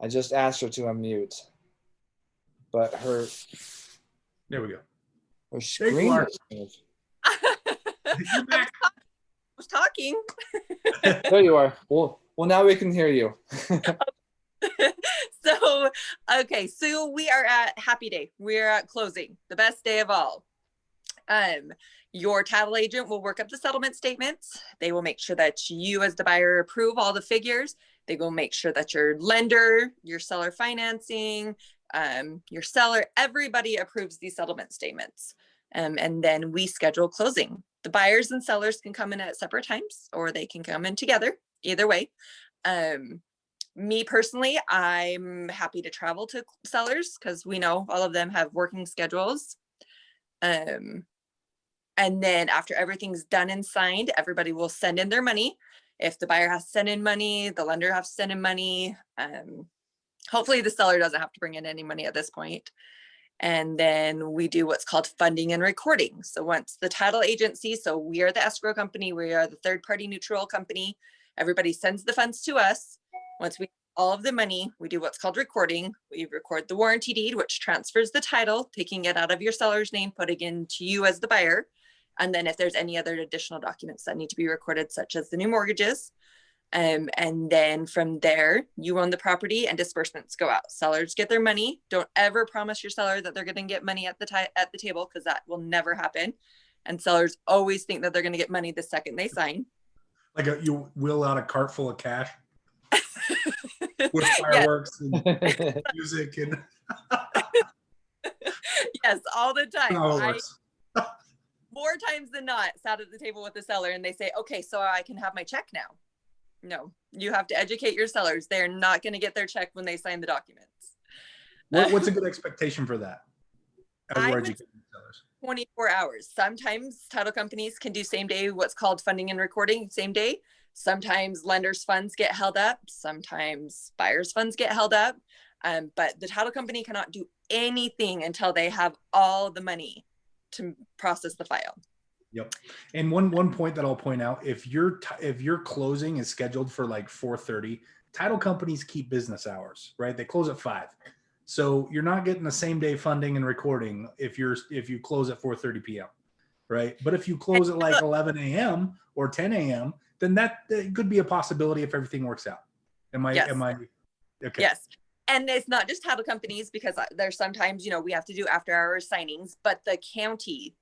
Speaker 2: I just asked her to unmute, but
Speaker 1: There we go.
Speaker 2: Her screen.
Speaker 1: You're back.
Speaker 3: I was talking.
Speaker 2: There you are. Well, now we can hear you.
Speaker 3: So we are at Happy Day. We're at closing, the best day of all. Your title agent will work up the settlement statements. They will make sure that you as the buyer approve all the figures. They will make sure that your lender, your seller financing, your seller, everybody approves these settlement statements. And then we schedule closing. The buyers and sellers can come in at separate times or they can come in together, either way. Me personally, I'm happy to travel to sellers because we know all of them have working schedules. And then after everything's done and signed, everybody will send in their money. If the buyer has to send in money, the lender has to send in money. Hopefully the seller doesn't have to bring in any money at this point. And then we do what's called funding and recording. So once the title agency, so we are the escrow company, we are the third party neutral company, everybody sends the funds to us. Once we have all of the money, we do what's called recording. We record the warranty deed, which transfers the title, taking it out of your seller's name, putting it into you as the buyer. And then if there's any other additional documents that need to be recorded, such as the new mortgages. And then from there, you own the property and disbursements go out. Sellers get their money. Don't ever promise your seller that they're going to get money at the table, because that will never happen. And sellers always think that they're going to get money the second they sign.
Speaker 1: Like you wheel out a cart full of cash with fireworks and music and
Speaker 3: yes, all the time.
Speaker 1: fireworks.
Speaker 3: More times than not, sat at the table with the seller and they say, okay, so I can have my check now. No, you have to educate your sellers. They're not going to get their check when they sign the documents.
Speaker 1: What's a good expectation for that? As we're educating sellers.
Speaker 3: 24 hours. Sometimes title companies can do same day, what's called funding and recording, same day. Sometimes lenders' funds get held up. Sometimes buyers' funds get held up. But the title company cannot do anything until they have all the money to process the file.
Speaker 1: Yep. And one point that I'll point out, if your closing is scheduled for like 4:30, title companies keep business hours, right? They close at 5. So you're not getting the same day funding and recording if you close at 4:30 p.m. right? But if you close at like 11 a.m. or 10 a.m., then that could be a possibility if everything works out.
Speaker 3: Yes.
Speaker 1: Am I okay?
Speaker 3: Yes. And it's not just title companies, because there's sometimes, we have to do after hours signings, but the county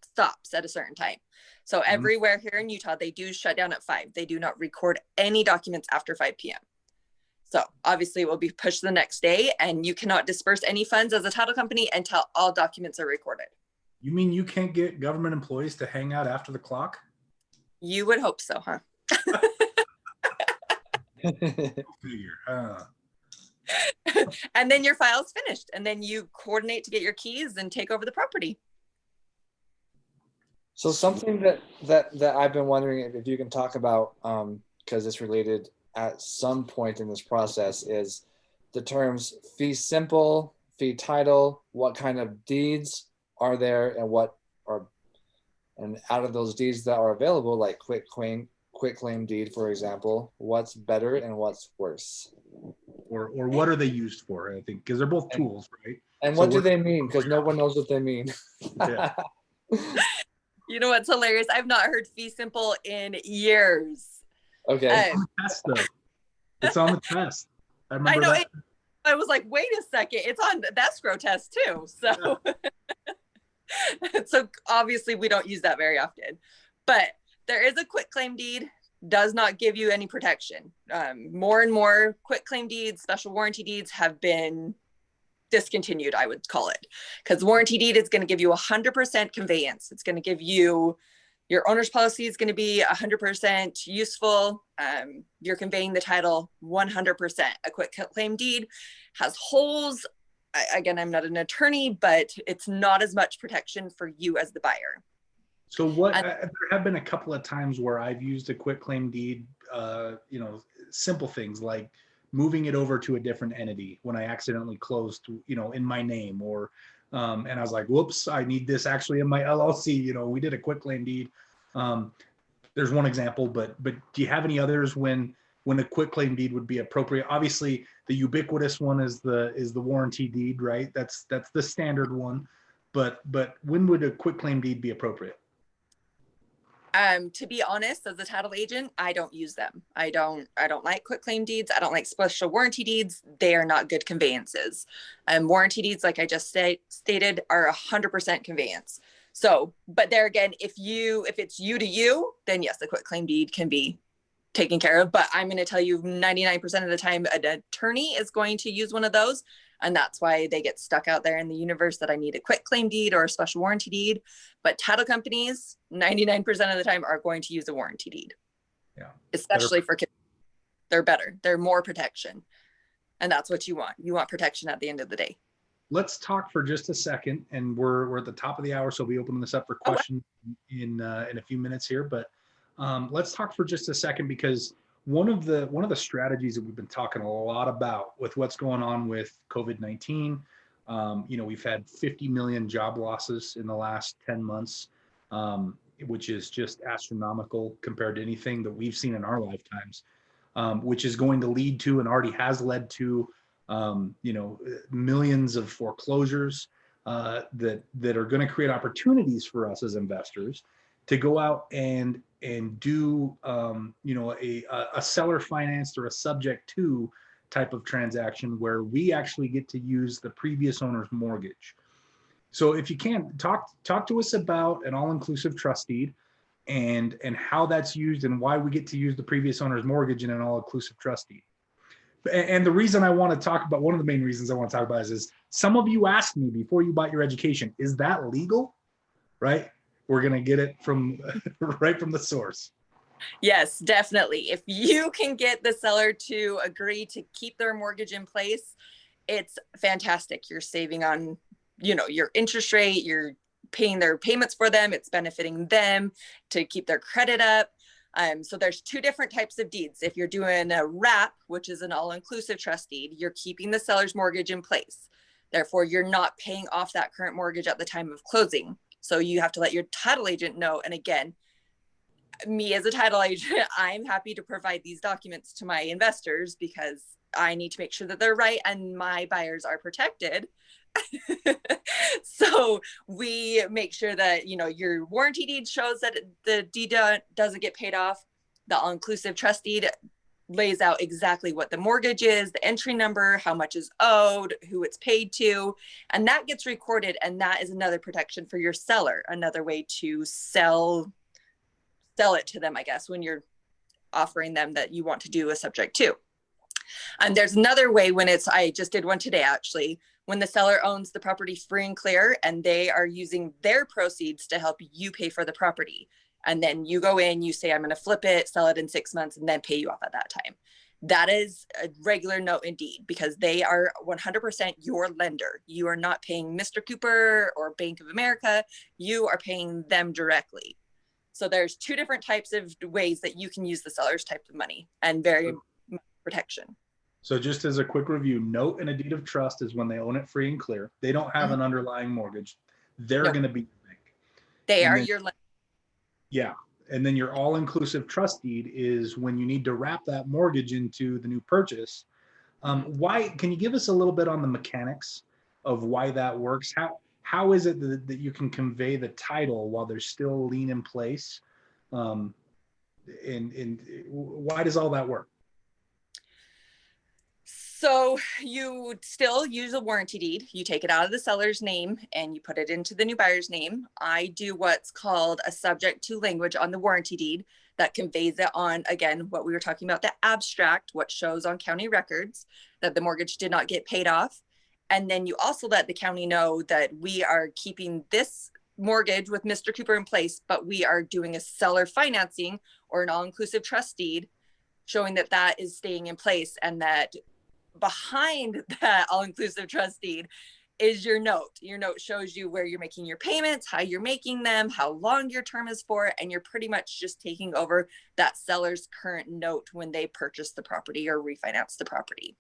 Speaker 3: stops at a certain time. So everywhere here in Utah, they do shut down at 5. They do not record any documents after 5 p.m. So obviously it will be pushed the next day, and you cannot disperse any funds as a title company until all documents are recorded.
Speaker 1: You mean you can't get government employees to hang out after the clock?
Speaker 3: You would hope so, huh?
Speaker 1: Figure.
Speaker 3: And then your file's finished, and then you coordinate to get your keys and take over the property.
Speaker 2: So something that I've been wondering if you can talk about, because it's related at some point in this process, is the terms fee simple, fee title, what kind of deeds are there, and out of those deeds that are available, like quit claim deed, for example, what's better and what's worse?
Speaker 1: Or what are they used for? I think because they're both tools, right?
Speaker 2: And what do they mean? Because no one knows what they mean.
Speaker 1: Yeah.
Speaker 3: You know what's hilarious? I've not heard fee simple in years.
Speaker 2: Okay.
Speaker 1: It's on the test, though. It's on the test. I remember
Speaker 3: know
Speaker 1: that.
Speaker 3: I was like, wait a second, it's on the escrow test too. So, so obviously we don't use that very often, but there is a quit claim deed, does not give you any protection. More and more quit claim deeds, special warranty deeds have been discontinued, I would call it, because warranty deed is going to give you 100% conveyance. It's going to give you your owner's policy is going to be 100% useful. You're conveying the title 100%. A quit claim deed has holes. Again, I'm not an attorney, but it's not as much protection for you as the buyer.
Speaker 1: So there have been a couple of times where I've used a quit claim deed, simple things like moving it over to a different entity when I accidentally closed, in my name, or and I was like, whoops, I need this actually in my LLC. We did a quit claim deed. There's one example, but do you have any others when a quit claim deed would be appropriate? Obviously, the ubiquitous one is the warranty deed, right? That's the standard one. But when would a quit claim deed be appropriate?
Speaker 3: To be honest, as a title agent, I don't use them. I don't like quit claim deeds. I don't like special warranty deeds. They are not good conveyances. Warranty deeds, like I just stated, are 100% conveyance. So, but there again, if it's you to you, then yes, the quit claim deed can be taken care of. But I'm going to tell you 99% of the time, an attorney is going to use one of those. And that's why they get stuck out there in the universe that I need a quit claim deed or a special warranty deed. But title companies, 99% of the time, are going to use a warranty deed.
Speaker 1: Yeah.
Speaker 3: Especially for kids. They're better. They're more protection. And that's what you want. You want protection at the end of the day.
Speaker 1: Let's talk for just a second, and we're at the top of the hour, so we'll be opening this up for questions in a few minutes here. But let's talk for just a second, because one of the strategies that we've been talking a lot about with what's going on with COVID-19, we've had 50 million job losses in the last 10 months, which is just astronomical compared to anything that we've seen in our lifetimes, which is going to lead to, and already has led to, millions of foreclosures that are going to create opportunities for us as investors to go out and do a seller financed or a subject to type of transaction where we actually get to use the previous owner's mortgage. So if you can talk to us about an all-inclusive trust deed and how that's used and why we get to use the previous owner's mortgage in an all-inclusive trust deed. And the reason I want to talk about, one of the main reasons I want to talk about is some of you asked me before you bought your education, is that legal? Right? We're going to get it from right from the source.
Speaker 3: Yes, definitely. If you can get the seller to agree to keep their mortgage in place, it's fantastic. You're saving on, your interest rate, you're paying their payments for them. It's benefiting them to keep their credit up. So there's 2 different types of deeds. If you're doing a wrap, which is an all-inclusive trust deed, you're keeping the seller's mortgage in place. Therefore, you're not paying off that current mortgage at the time of closing. So you have to let your title agent know. And again, me as a title agent, I'm happy to provide these documents to my investors because I need to make sure that they're right and my buyers are protected. So we make sure that, your warranty deed shows that the deed doesn't get paid off. The all-inclusive trust deed lays out exactly what the mortgage is, the entry number, how much is owed, who it's paid to, and that gets recorded. And that is another protection for your seller, another way to sell it to them, I guess, when you're offering them that you want to do a subject to. And there's another way when it's, I just did one today actually, when the seller owns the property free and clear and they are using their proceeds to help you pay for the property. And then you go in, you say, I'm going to flip it, sell it in 6 months, and then pay you off at that time. That is a regular note indeed, because they are 100% your lender. You are not paying Mr. Cooper or Bank of America. You are paying them directly. So there's 2 different types of ways that you can use the seller's type of money and very much protection.
Speaker 1: So just as a quick review, note and a deed of trust is when they own it free and clear. They don't have an underlying mortgage. They're going to be the bank.
Speaker 3: They are your lender.
Speaker 1: Yeah. And then your all-inclusive trust deed is when you need to wrap that mortgage into the new purchase. Why, can you give us a little bit on the mechanics of why that works? How is it that you can convey the title while there's still a lien in place? And why does all that work?
Speaker 3: So you still use a warranty deed. You take it out of the seller's name and you put it into the new buyer's name. I do what's called a subject to language on the warranty deed that conveys it on, again, what we were talking about, the abstract, what shows on county records that the mortgage did not get paid off. And then you also let the county know that we are keeping this mortgage with Mr. Cooper in place, but we are doing a seller financing or an all-inclusive trust deed showing that that is staying in place, and that behind that all-inclusive trust deed is your note. Your note shows you where you're making your payments, how you're making them, how long your term is for, and you're pretty much just taking over that seller's current note when they purchase the property or refinance the property.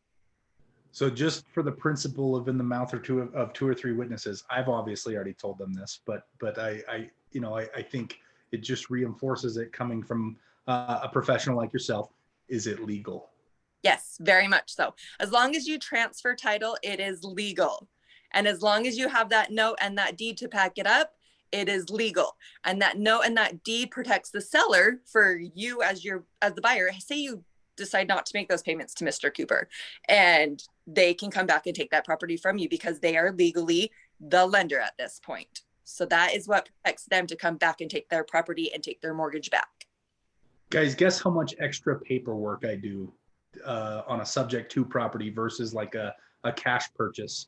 Speaker 1: So just for the principle of in the mouth of two or three witnesses, I've obviously already told them this, but I think it just reinforces it coming from a professional like yourself. Is it legal?
Speaker 3: Yes, very much so. As long as you transfer title, it is legal. And as long as you have that note and that deed to back it up, it is legal. And that note and that deed protects the seller for you as the buyer. Say you decide not to make those payments to Mr. Cooper, and they can come back and take that property from you because they are legally the lender at this point. So that is what protects them to come back and take their property and take their mortgage back.
Speaker 1: Guys, guess how much extra paperwork I do on a subject to property versus like a cash purchase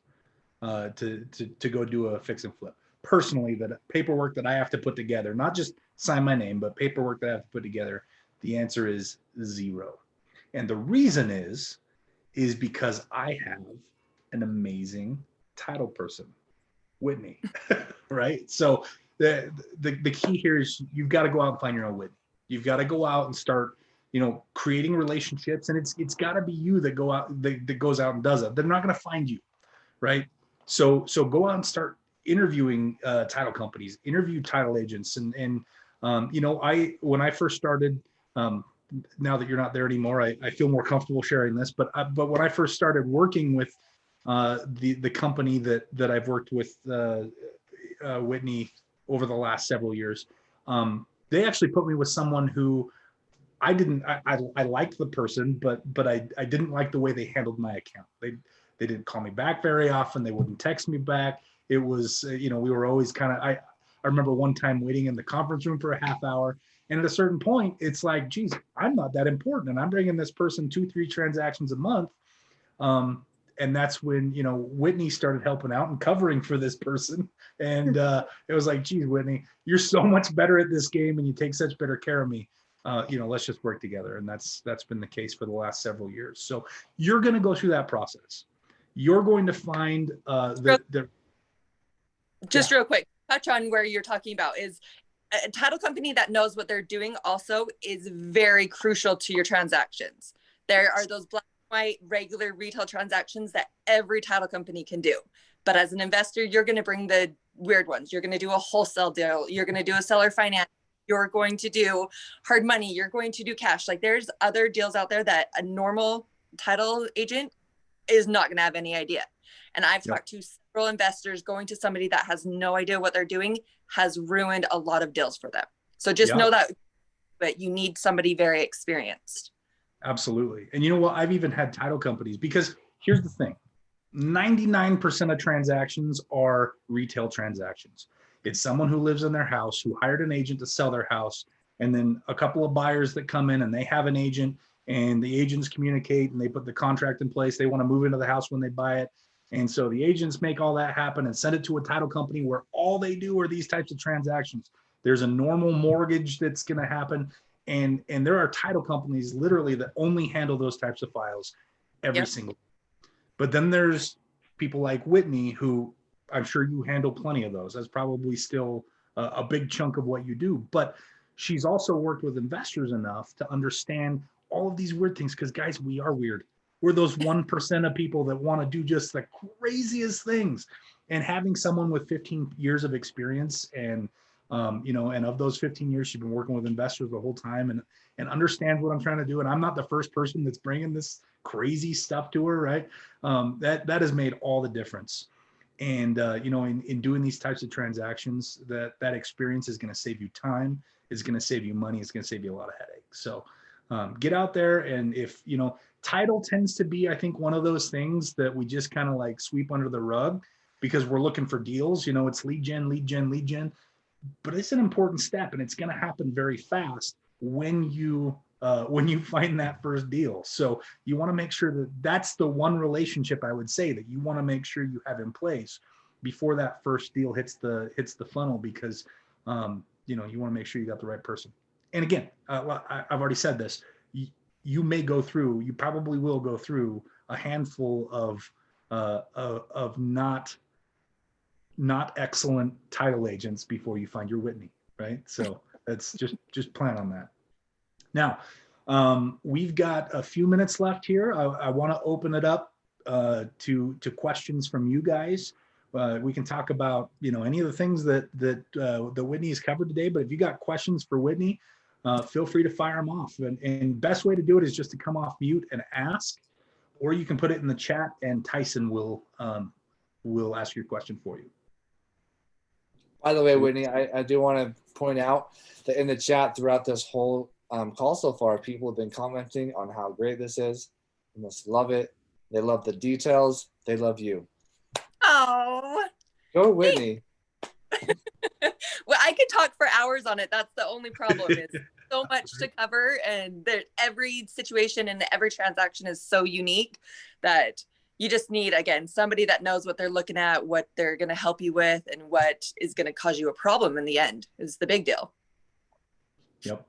Speaker 1: to go do a fix and flip. Personally, that paperwork that I have to put together, not just sign my name, but paperwork that I have to put together, the answer is 0. And the reason is because I have an amazing title person, Whitney, right? So the key here is you've got to go out and find your own Whitney. You've got to go out and start, creating relationships, and it's got to be you that goes out and does it. They're not going to find you, right? So go out and start interviewing title companies, interview title agents, and when I first started, now that you're not there anymore, I feel more comfortable sharing this. But when I first started working with the company that I've worked with, Whitney, over the last several years, they actually put me with someone who I liked the person, but I didn't like the way they handled my account. They didn't call me back very often. They wouldn't text me back. It was, we were always kind of, I remember one time waiting in the conference room for a half hour. And at a certain point, it's like, geez, I'm not that important. And I'm bringing this person 2-3 transactions a month. And that's when, Whitney started helping out and covering for this person. And it was like, geez, Whitney, you're so much better at this game and you take such better care of me. Let's just work together. And that's been the case for the last several years. So you're going to go through that process. You're going to find
Speaker 3: just real quick, touch on where you're talking about is a title company that knows what they're doing also is very crucial to your transactions. There are those black and white regular retail transactions that every title company can do. But as an investor, you're going to bring the weird ones. You're going to do a wholesale deal. You're going to do a seller finance. You're going to do hard money. You're going to do cash. Like there's other deals out there that a normal title agent is not going to have any idea. And I've talked to several investors. Going to somebody that has no idea what they're doing has ruined a lot of deals for them. So just know that, but you need somebody very experienced.
Speaker 1: Absolutely. And you know what? I've even had title companies, because here's the thing. 99% of transactions are retail transactions. It's someone who lives in their house, who hired an agent to sell their house, and then a couple of buyers that come in and they have an agent, and the agents communicate and they put the contract in place. They want to move into the house when they buy it. And so the agents make all that happen and send it to a title company where all they do are these types of transactions. There's a normal mortgage that's going to happen. And there are title companies literally that only handle those types of files every single. But then there's people like Whitney, who I'm sure you handle plenty of those. That's probably still a big chunk of what you do. But she's also worked with investors enough to understand all of these weird things, because guys, we are weird. We're those 1% of people that want to do just the craziest things. And having someone with 15 years of experience, and and of those 15 years, she's been working with investors the whole time, and understands what I'm trying to do. And I'm not the first person that's bringing this crazy stuff to her, right? That has made all the difference. And in doing these types of transactions, that experience is going to save you time, is going to save you money, it's going to save you a lot of headaches. So get out there. And if title tends to be, I think, one of those things that we just kind of like sweep under the rug because we're looking for deals. It's lead gen, but it's an important step, and it's going to happen very fast when you find that first deal. So you want to make sure that that's the one relationship, I would say, that you want to make sure you have in place before that first deal hits the funnel, because you want to make sure you got the right person. And again, I've already said this, you probably will go through a handful of not excellent title agents before you find your Whitney, right? So that's just plan on that. Now, we've got a few minutes left here. I want to open it up to questions from you guys. We can talk about any of the things that Whitney has covered today. But if you got questions for Whitney, feel free to fire them off. And best way to do it is just to come off mute and ask, or you can put it in the chat, and Tyson will ask your question for you.
Speaker 2: By the way, Whitney, I do want to point out that in the chat throughout this whole call so far, people have been commenting on how great this is. They must love it. They love the details. They love you.
Speaker 3: Oh,
Speaker 2: Go, Whitney.
Speaker 3: well, I could talk for hours on it. That's the only problem, is so much to cover, and every situation and every transaction is so unique that you just need, again, somebody that knows what they're looking at, what they're going to help you with, and what is going to cause you a problem in the end is the big deal.
Speaker 1: Yep,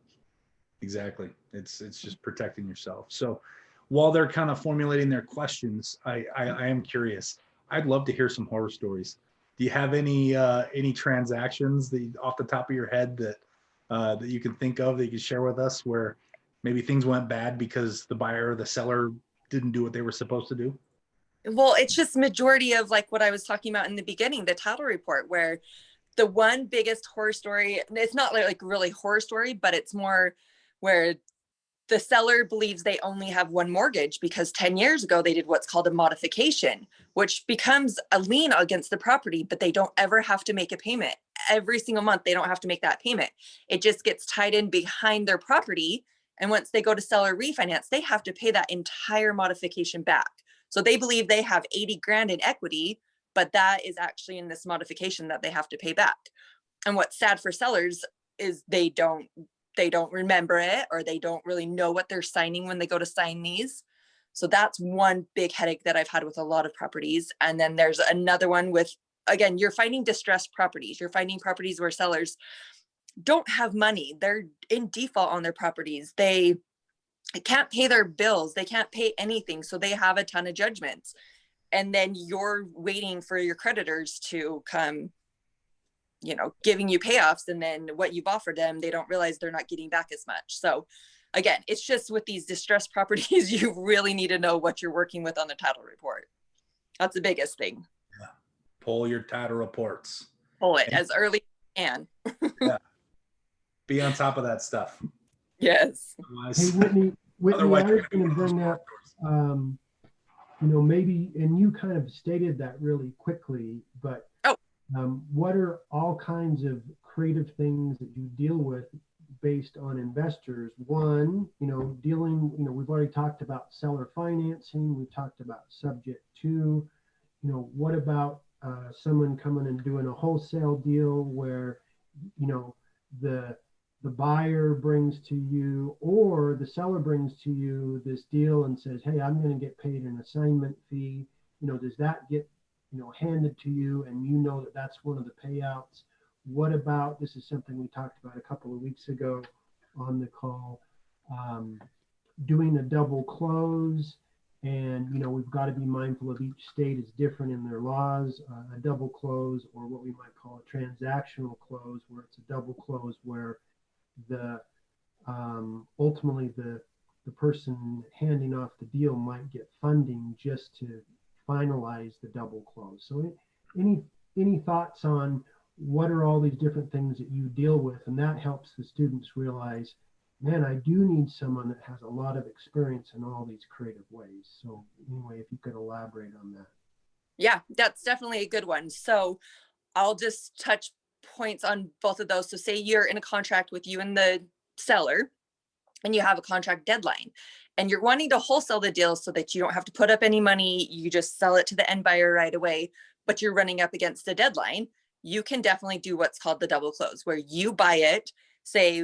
Speaker 1: exactly. It's just protecting yourself. So while they're kind of formulating their questions, I am curious. I'd love to hear some horror stories. Do you have any transactions that off the top of your head that you can think of that you can share with us, where maybe things went bad because the buyer or the seller didn't do what they were supposed to do?
Speaker 3: Well, it's just majority of like what I was talking about in the beginning, the title report, where the one biggest horror story, it's not like really horror story, but it's more where the seller believes they only have one mortgage because 10 years ago they did what's called a modification, which becomes a lien against the property, but they don't ever have to make a payment. Every single month, they don't have to make that payment. It just gets tied in behind their property. And once they go to sell or refinance, they have to pay that entire modification back. So they believe they have 80 grand in equity, but that is actually in this modification that they have to pay back. And what's sad for sellers is they don't remember it, or they don't really know what they're signing when they go to sign these. So that's one big headache that I've had with a lot of properties. And then there's another one with, again, you're finding distressed properties. You're finding properties where sellers don't have money. They're in default on their properties. They can't pay their bills. They can't pay anything. So they have a ton of judgments. And then you're waiting for your creditors to come, giving you payoffs. And then what you've offered them, they don't realize they're not getting back as much. So again, it's just with these distressed properties, you really need to know what you're working with on the title report. That's the biggest thing.
Speaker 1: Yeah. Pull your title reports.
Speaker 3: Pull it as early as you can.
Speaker 1: Yeah. Be on top of that stuff.
Speaker 3: Yes.
Speaker 5: Hey, Whitney, I was going to bring up, maybe, and you kind of stated that really quickly, but what are all kinds of creative things that you deal with based on investors. One, dealing, we've already talked about seller financing. We talked about subject to, what about someone coming and doing a wholesale deal where, the buyer brings to you or the seller brings to you this deal and says, hey, I'm going to get paid an assignment fee. Does that get, handed to you and that that's one of the payouts? What about, this is something we talked about a couple of weeks ago on the call, doing a double close. And, we've got to be mindful of each state is different in their laws, a double close, or what we might call a transactional close, where it's a double close where the ultimately the person handing off the deal might get funding just to finalize the double close. So any thoughts on what are all these different things that you deal with? And that helps the students realize, man, I do need someone that has a lot of experience in all these creative ways. So anyway, if you could elaborate on that.
Speaker 3: Yeah, that's definitely a good one. So I'll just touch points on both of those. So say you're in a contract with you and the seller and you have a contract deadline and you're wanting to wholesale the deal so that you don't have to put up any money. You just sell it to the end buyer right away, but you're running up against the deadline. You can definitely do what's called the double close, where you buy it, say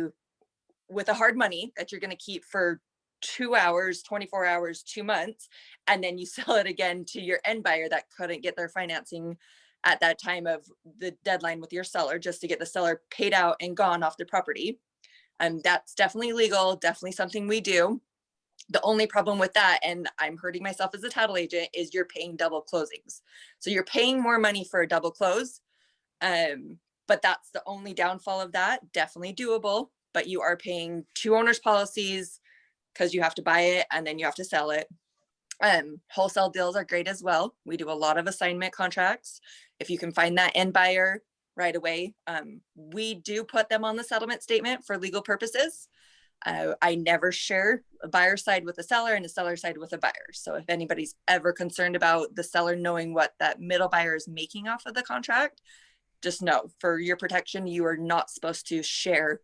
Speaker 3: with a hard money that you're going to keep for 2 hours, 24 hours, 2 months, and then you sell it again to your end buyer that couldn't get their financing at that time of the deadline with your seller, just to get the seller paid out and gone off the property. And that's definitely legal, definitely something we do. The only problem with that, and I'm hurting myself as a title agent, is you're paying double closings. So you're paying more money for a double close. But that's the only downfall of that. Definitely doable, but you are paying 2 owners policies because you have to buy it and then you have to sell it. Wholesale deals are great as well. We do a lot of assignment contracts. If you can find that end buyer right away, we do put them on the settlement statement for legal purposes. I never share a buyer side with a seller and a seller side with a buyer. So if anybody's ever concerned about the seller knowing what that middle buyer is making off of the contract, just know for your protection, you are not supposed to share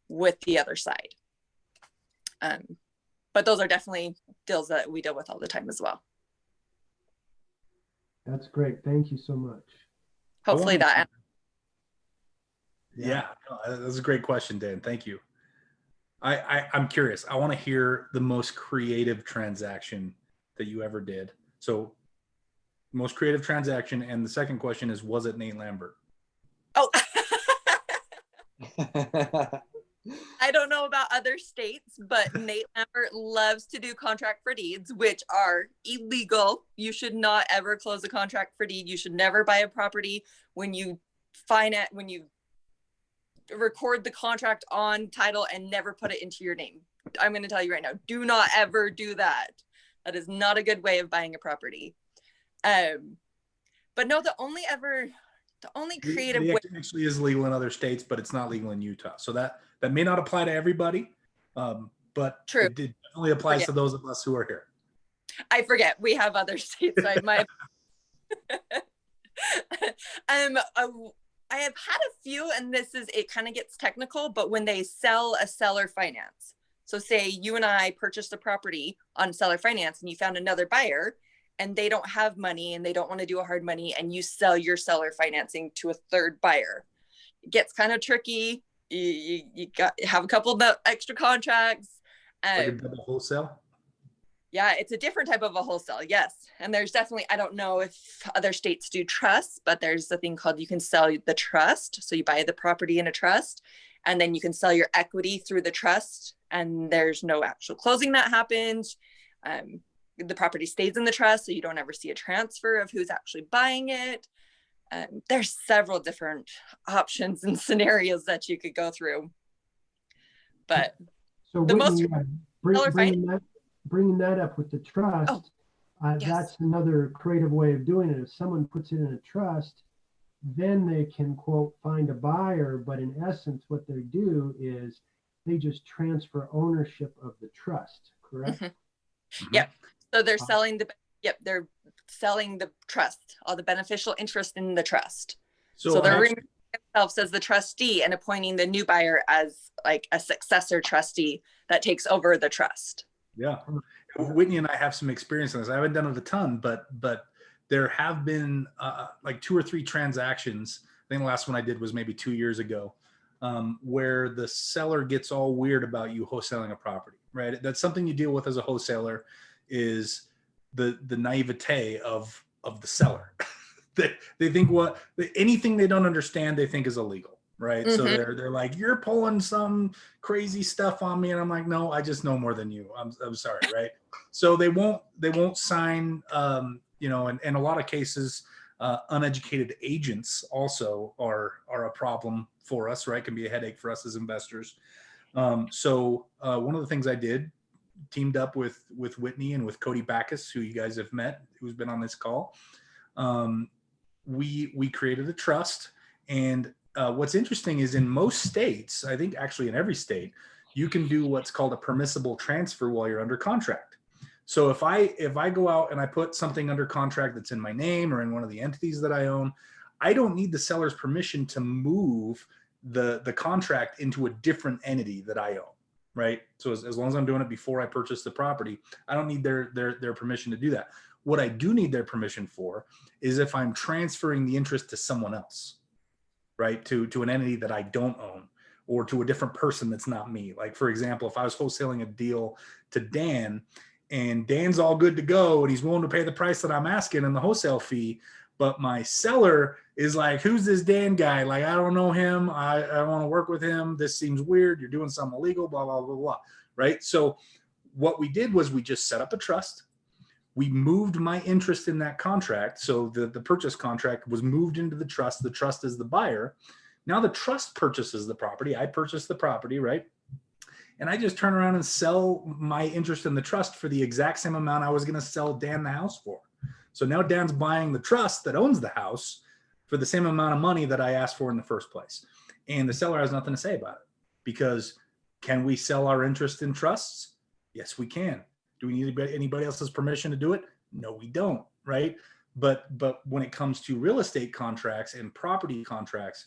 Speaker 3: with the other side. But those are definitely deals that we deal with all the time as well.
Speaker 5: That's great. Thank you so much.
Speaker 3: Hopefully that.
Speaker 1: Yeah, that's a great question, Dan. Thank you. I'm curious. I want to hear the most creative transaction that you ever did. So most creative transaction. And the second question is, was it Nate Lambert?
Speaker 3: Oh, I don't know about other states, but Nate Lambert loves to do contract for deeds, which are illegal. You should not ever close a contract for deed. You should never buy a property when you record the contract on title and never put it into your name. I'm going to tell you right now, do not ever do that. That is not a good way of buying a property. But no, the only creative way
Speaker 1: actually is legal in other states, but it's not legal in Utah. So that may not apply to everybody, but
Speaker 3: true.
Speaker 1: It definitely applies to those of us who are here.
Speaker 3: I forget we have other states. I have had a few, and it kind of gets technical, but when they sell a seller finance. So say you and I purchased a property on seller finance and you found another buyer and they don't have money and they don't want to do a hard money, and you sell your seller financing to a third buyer. It gets kind of tricky. You have a couple of extra contracts.
Speaker 1: Like a double wholesale?
Speaker 3: Yeah, it's a different type of a wholesale, yes. And there's definitely, I don't know if other states do trusts, but there's a thing called, you can sell the trust. So you buy the property in a trust, and then you can sell your equity through the trust, and there's no actual closing that happens. The property stays in the trust, so you don't ever see a transfer of who's actually buying it. There's several different options and scenarios that you could go through. But
Speaker 5: so
Speaker 3: the most
Speaker 5: bringing that up with the trust, yes. That's another creative way of doing it. If someone puts it in a trust, then they can, quote, find a buyer. But in essence, what they do is they just transfer ownership of the trust, correct?
Speaker 3: Mm-hmm. Mm-hmm. Yep. So they're selling the trust, all the beneficial interest in the trust. So they're removing themselves as the trustee and appointing the new buyer as like a successor trustee that takes over the trust.
Speaker 1: Yeah. Whitney and I have some experience in this. I haven't done it a ton, but there have been like 2 or 3 transactions. I think the last one I did was maybe 2 years ago, where the seller gets all weird about you wholesaling a property, right? That's something you deal with as a wholesaler, is the naivete of the seller. They think anything they don't understand, they think is illegal, right? So they're like, you're pulling some crazy stuff on me, and I'm like, no, I just know more than you. I'm sorry, right? So they won't sign, you know, and in a lot of cases, uneducated agents also are a problem for us, right? Can be a headache for us as investors. So one of the things I did, teamed up with Whitney and with Cody Backus, who you guys have met, who's been on this call. We created a trust. And what's interesting is in most states, I think actually in every state, you can do what's called a permissible transfer while you're under contract. So if I go out and I put something under contract that's in my name or in one of the entities that I own, I don't need the seller's permission to move the contract into a different entity that I own, right? So as long as I'm doing it before I purchase the property, I don't need their permission to do that. What I do need their permission for is if I'm transferring the interest to someone else, right? To an entity that I don't own, or to a different person that's not me. Like, for example, if I was wholesaling a deal to Dan, and Dan's all good to go and he's willing to pay the price that I'm asking and the wholesale fee, but my seller is like, who's this Dan guy? Like, I don't know him. I want to work with him. This seems weird. You're doing something illegal, blah, blah, blah, blah, right? So what we did was we just set up a trust. We moved my interest in that contract. So the purchase contract was moved into the trust. The trust is the buyer. Now the trust purchases the property. I purchase the property, right? And I just turn around and sell my interest in the trust for the exact same amount I was going to sell Dan the house for. So now Dan's buying the trust that owns the house for the same amount of money that I asked for in the first place. And the seller has nothing to say about it, because can we sell our interest in trusts? Yes, we can. Do we need anybody else's permission to do it? No, we don't, right? But when it comes to real estate contracts and property contracts,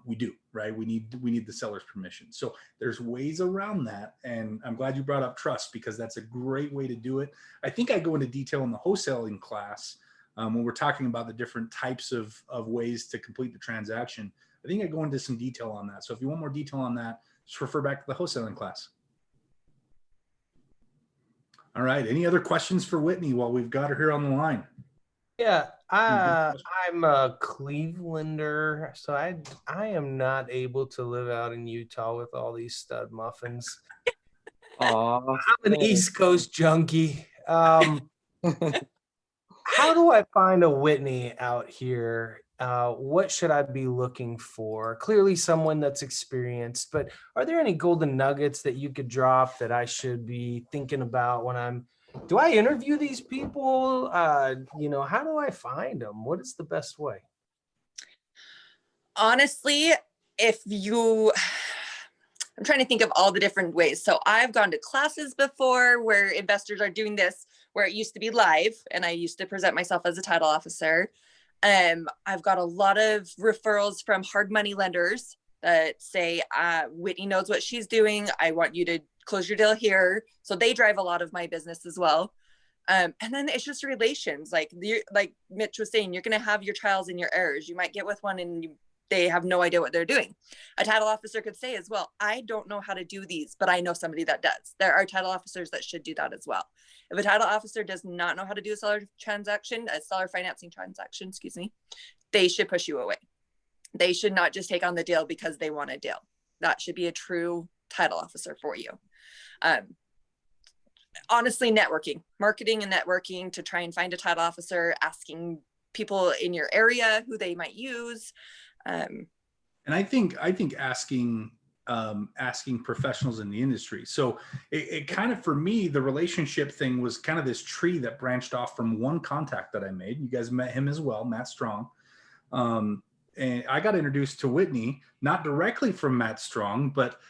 Speaker 1: we do, right? We need the seller's permission. So there's ways around that. And I'm glad you brought up trust, because that's a great way to do it. I think I go into detail in the wholesaling class when we're talking about the different types of ways to complete the transaction. I think I go into some detail on that. So if you want more detail on that, just refer back to the wholesaling class. All right. Any other questions for Whitney while we've got her here on the line?
Speaker 8: Yeah, I'm a Clevelander, so I am not able to live out in Utah with all these stud muffins.
Speaker 2: Aw.
Speaker 8: I'm an East Coast junkie. How do I find a Whitney out here? What should I be looking for? Clearly someone that's experienced, but are there any golden nuggets that you could drop that I should be thinking about when do I interview these people? You know, how do I find them? What is the best way?
Speaker 3: Honestly, I'm trying to think of all the different ways. So I've gone to classes before where investors are doing this, where it used to be live, and I used to present myself as a title officer. I've got a lot of referrals from hard money lenders that say, Whitney knows what she's doing. I want you to close your deal here. So they drive a lot of my business as well. And then it's just relations. Like Mitch was saying, you're going to have your trials and your errors. You might get with one and they have no idea what they're doing. A title officer could say as well, I don't know how to do these, but I know somebody that does. There are title officers that should do that as well. If a title officer does not know how to do a seller financing transaction, they should push you away. They should not just take on the deal because they want a deal. That should be a true title officer for you. Honestly, marketing and networking to try and find a title officer, asking people in your area who they might use.
Speaker 1: And I think asking professionals in the industry. So it kind of, for me, the relationship thing was kind of this tree that branched off from one contact that I made. You guys met him as well, Matt Strong. And I got introduced to Whitney, not directly from Matt Strong, but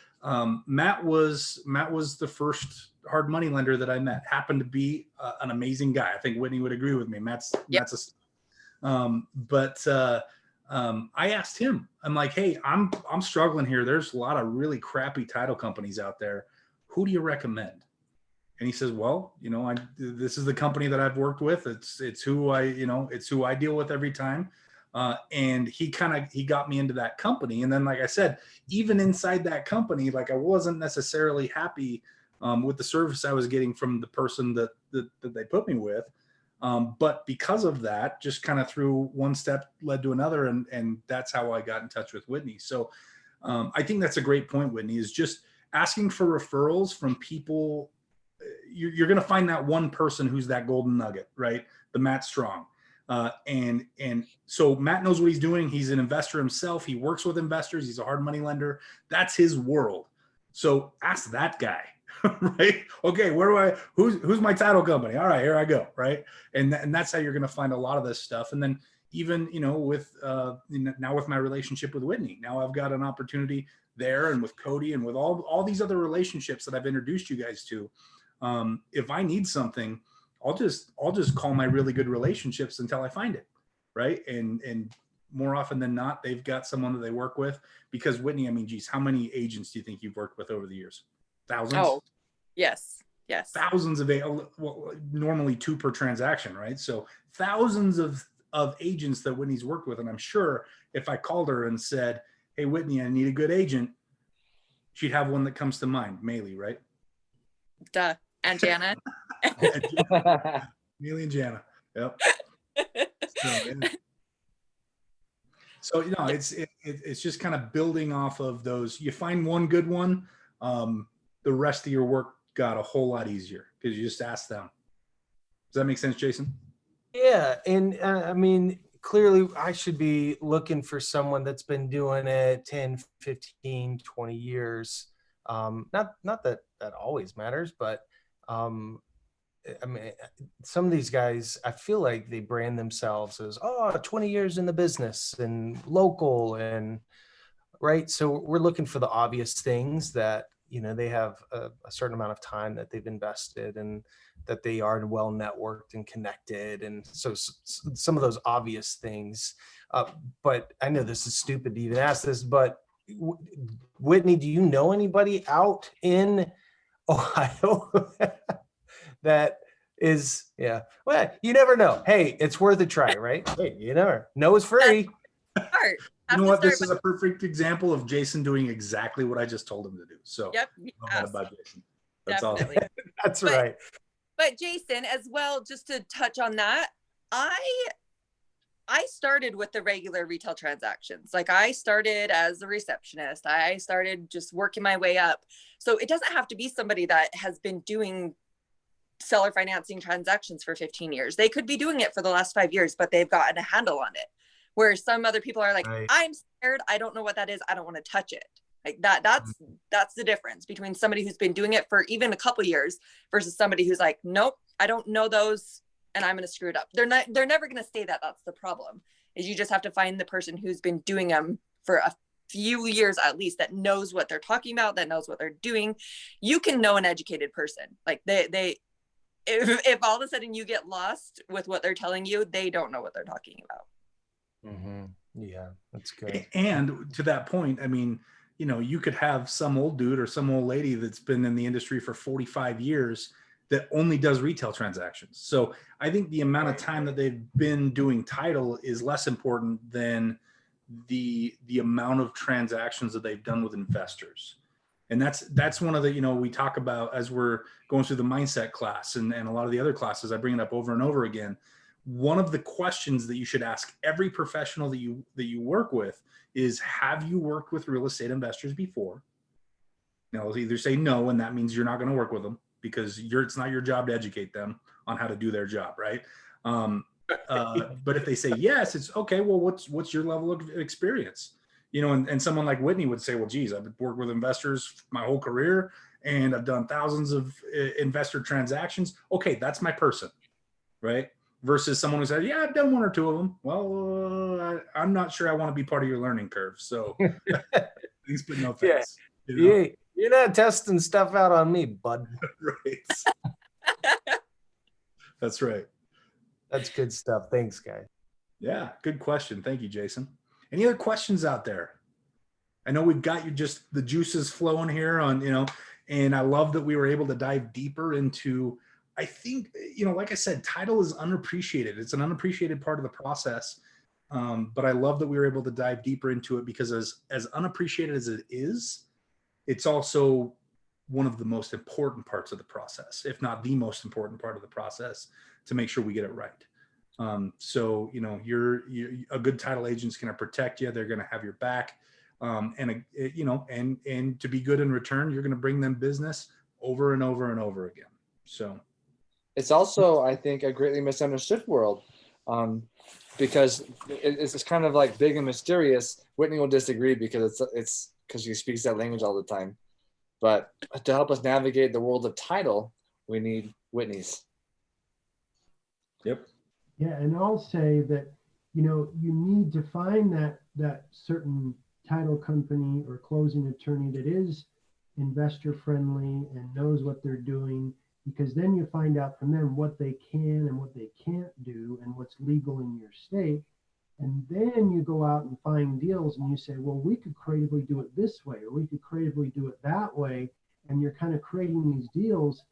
Speaker 1: Matt was the first hard money lender that I met. Happened to be an amazing guy. I think Whitney would agree with me. Matt's I asked him, I'm like, hey, I'm struggling here. There's a lot of really crappy title companies out there. Who do you recommend? And he says, well, this is the company that I've worked with. It's who it's who I deal with every time. And he got me into that company. And then, like I said, even inside that company, like I wasn't necessarily happy with the service I was getting from the person that they put me with. But because of that, just kind of through one step led to another. And that's how I got in touch with Whitney. So I think that's a great point, Whitney, is just asking for referrals from people. You're going to find that one person who's that golden nugget, right? The Matt Strong. And so Matt knows what he's doing. He's an investor himself. He works with investors. He's a hard money lender. That's his world. So ask that guy, right? Okay, who's my title company? All right, here I go, right? And that's how you're going to find a lot of this stuff. And then even, with now with my relationship with Whitney, now I've got an opportunity there, and with Cody and with all these other relationships that I've introduced you guys to. If I need something, I'll just call my really good relationships until I find it, right? And more often than not, they've got someone that they work with. Because Whitney, I mean, geez, how many agents do you think you've worked with over the years? Thousands?
Speaker 3: Oh, yes.
Speaker 1: Thousands of, well, normally 2 per transaction, right? So thousands of agents that Whitney's worked with. And I'm sure if I called her and said, hey, Whitney, I need a good agent, she'd have one that comes to mind, Maylee, right?
Speaker 3: Duh. And Jana.
Speaker 1: Maylee and Jana. Yep. So it's just kind of building off of those. You find one good one, the rest of your work got a whole lot easier because you just ask them. Does that make sense, Jason?
Speaker 8: Yeah. And I mean, clearly I should be looking for someone that's been doing it 10, 15, 20 years. Not that always matters, but I mean, some of these guys, I feel like they brand themselves as, 20 years in the business and local, and right. So we're looking for the obvious things that, they have a certain amount of time that they've invested, and that they are well networked and connected. And so some of those obvious things, but I know this is stupid to even ask this, but Whitney, do you know anybody out in Ohio that is, well, you never know. Hey, it's worth a try, right? Hey, you never know. It's free.
Speaker 1: You know what? This is a perfect example of Jason doing exactly what I just told him to do. So
Speaker 3: yep,
Speaker 1: love that about Jason. That's
Speaker 3: definitely.
Speaker 1: awesome.
Speaker 8: That's right.
Speaker 3: But Jason, as well, just to touch on that, I started with the regular retail transactions. Like I started as a receptionist. I started just working my way up. So it doesn't have to be somebody that has been doing seller financing transactions for 15 years. They could be doing it for the last 5 years, but they've gotten a handle on it. Where some other people are like, right. I'm scared. I don't know what that is. I don't want to touch it. Like that's the difference between somebody who's been doing it for even a couple years versus somebody who's like, nope, I don't know those, and I'm going to screw it up. They're never going to say that. That's the problem, is you just have to find the person who's been doing them for a few years at least, that knows what they're talking about, that knows what they're doing. You can know an educated person. Like if all of a sudden you get lost with what they're telling you, they don't know what they're talking about.
Speaker 8: Mm-hmm. Yeah, that's good.
Speaker 1: And to that point, I mean, you could have some old dude or some old lady that's been in the industry for 45 years that only does retail transactions. So I think the amount of time that they've been doing title is less important than the amount of transactions that they've done with investors. And that's one of the, we talk about as we're going through the mindset class and a lot of the other classes, I bring it up over and over again. One of the questions that you should ask every professional that you work with is, have you worked with real estate investors before? Now, they'll either say no, and that means you're not going to work with them because it's not your job to educate them on how to do their job, right? But if they say yes, it's okay. Well, what's your level of experience? And someone like Whitney would say, well, geez, I've worked with investors my whole career, and I've done thousands of investor transactions. Okay, that's my person, right? Versus someone who said, yeah, I've done 1 or 2 of them. Well, I'm not sure I want to be part of your learning curve. So thanks, but no thanks.
Speaker 8: Yeah. You're not testing stuff out on me, bud.
Speaker 1: Right. That's right.
Speaker 8: That's good stuff. Thanks, guys.
Speaker 1: Yeah, good question. Thank you, Jason. Any other questions out there? I know we've got you just the juices flowing here on, and I love that we were able to dive deeper into, I think, like I said, title is unappreciated. It's an unappreciated part of the process. But I love that we were able to dive deeper into it because as unappreciated as it is, it's also one of the most important parts of the process, if not the most important part of the process, to make sure we get it right. So, you're a good title agent's going to protect you. They're going to have your back. And to be good in return, you're going to bring them business over and over and over again. So
Speaker 2: it's also, I think, a greatly misunderstood world, because it's kind of like big and mysterious. Whitney will disagree because it's because she speaks that language all the time. But to help us navigate the world of title, we need Whitney's.
Speaker 1: Yep.
Speaker 5: Yeah, and I'll say that, you need to find that certain title company or closing attorney that is investor friendly and knows what they're doing, because then you find out from them what they can and what they can't do and what's legal in your state. And then you go out and find deals and you say, well, we could creatively do it this way, or we could creatively do it that way. And you're kind of creating these deals.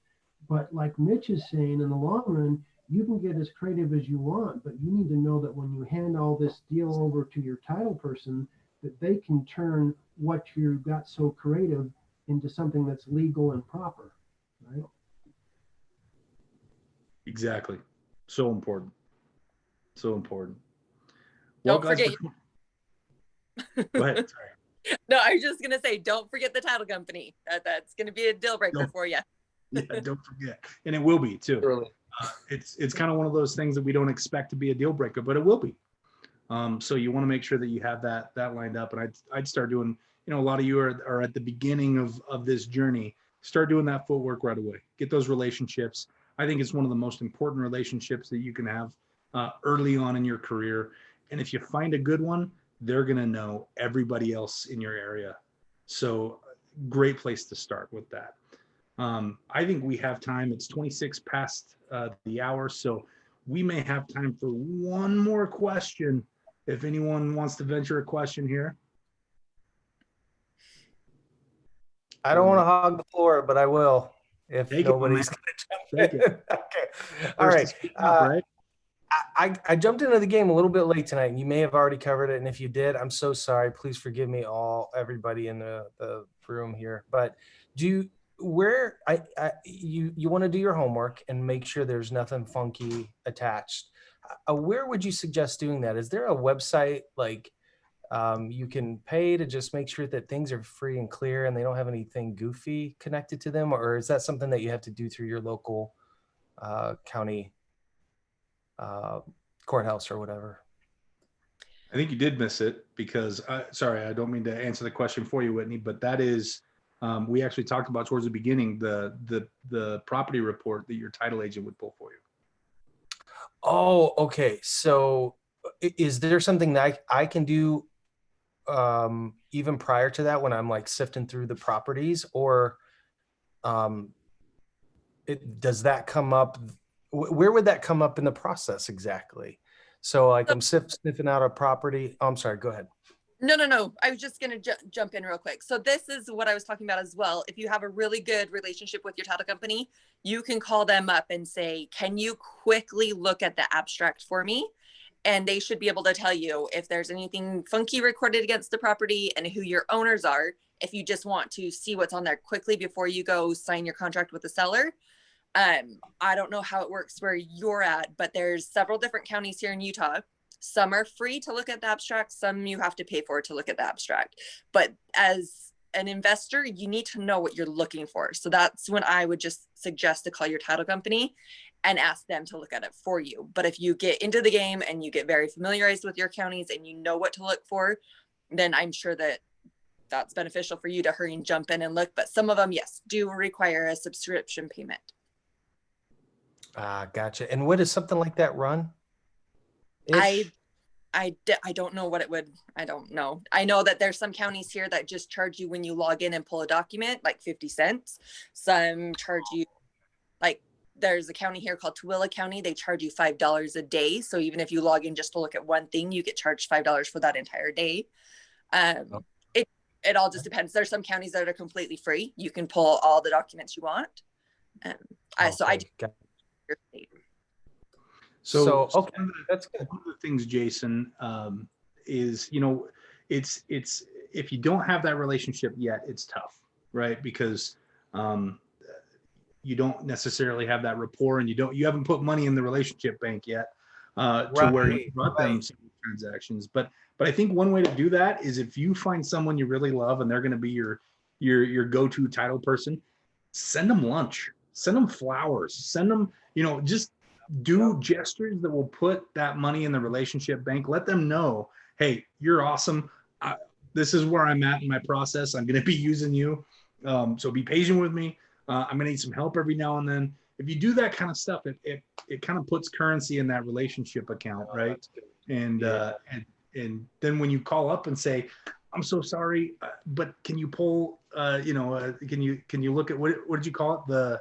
Speaker 5: But like Mitch is saying, in the long run, you can get as creative as you want, but you need to know that when you hand all this deal over to your title person, that they can turn what you got so creative into something that's legal and proper, right?
Speaker 1: Exactly. So important. So important.
Speaker 3: Don't forget.
Speaker 1: Go ahead. Sorry.
Speaker 3: No, I was just going to say, don't forget the title company. That's going to be a deal breaker for you.
Speaker 1: Yeah, don't forget. And it will be too.
Speaker 2: Really.
Speaker 1: It's kind of one of those things that we don't expect to be a deal breaker, but it will be. So you want to make sure that you have that lined up. And I'd start doing, a lot of you are at the beginning of this journey. Start doing that footwork right away. Get those relationships. I think it's one of the most important relationships that you can have early on in your career. And if you find a good one, they're going to know everybody else in your area. So great place to start with that. I think we have time. It's 26 past the hour. So we may have time for one more question. If anyone wants to venture a question here.
Speaker 8: I don't want to hog the floor, but I will if
Speaker 1: Take
Speaker 8: nobody's going to jump in. Okay. All right.
Speaker 1: Right.
Speaker 8: I jumped into the game a little bit late tonight, and you may have already covered it. And if you did, I'm so sorry. Please forgive me, everybody in the room here. But you want to do your homework and make sure there's nothing funky attached. Where would you suggest doing that? Is there a website like you can pay to just make sure that things are free and clear and they don't have anything goofy connected to them? Or is that something that you have to do through your local county courthouse or whatever?
Speaker 1: I think you did miss it because, sorry, I don't mean to answer the question for you, Whitney, but that is, we actually talked about towards the beginning, the property report that your title agent would pull for you.
Speaker 8: Oh, okay. So is there something that I can do even prior to that when I'm like sifting through the properties, or does that come up? Where would that come up in the process exactly? So like I'm sniffing out a property. Oh, I'm sorry, go ahead.
Speaker 3: No. I was just going to jump in real quick. So this is what I was talking about as well. If you have a really good relationship with your title company, you can call them up and say, can you quickly look at the abstract for me? And they should be able to tell you if there's anything funky recorded against the property and who your owners are, if you just want to see what's on there quickly before you go sign your contract with the seller. I don't know how it works where you're at, but there's several different counties here in Utah. Some are free to look at the abstract, some you have to pay for to look at the abstract. But as an investor, you need to know what you're looking for. So that's when I would just suggest to call your title company and ask them to look at it for you. But if you get into the game and you get very familiarized with your counties and you know what to look for, then I'm sure that that's beneficial for you to hurry and jump in and look. But some of them, yes, do require a subscription payment.
Speaker 8: Gotcha. And what does something like that run?
Speaker 3: I don't know what it would. I don't know. I know that there's some counties here that just charge you when you log in and pull a document, like 50 cents. Some charge you like there's a county here called Tooele County. They charge you $5 a day. So even if you log in just to look at one thing, you get charged $5 for that entire day. It all just depends. There's some counties that are completely free. You can pull all the documents you want. So I do.
Speaker 1: So
Speaker 8: okay, that's good.
Speaker 1: One of the things, Jason, is, you know, it's if you don't have that relationship yet, it's tough, right? Because you don't necessarily have that rapport, and you haven't put money in the relationship bank yet to where you brought them transactions. But I think one way to do that is if you find someone you really love and they're going to be your go-to title person, send them lunch, send them flowers, send them, you know, just do gestures that will put that money in the relationship bank. Let them know, hey, you're awesome. This is where I'm at in my process. I'm going to be using you. So be patient with me. I'm going to need some help every now and then. If you do that kind of stuff, it kind of puts currency in that relationship account, right? And then when you call up and say, I'm so sorry, but can you pull, can you look at, what did you call it?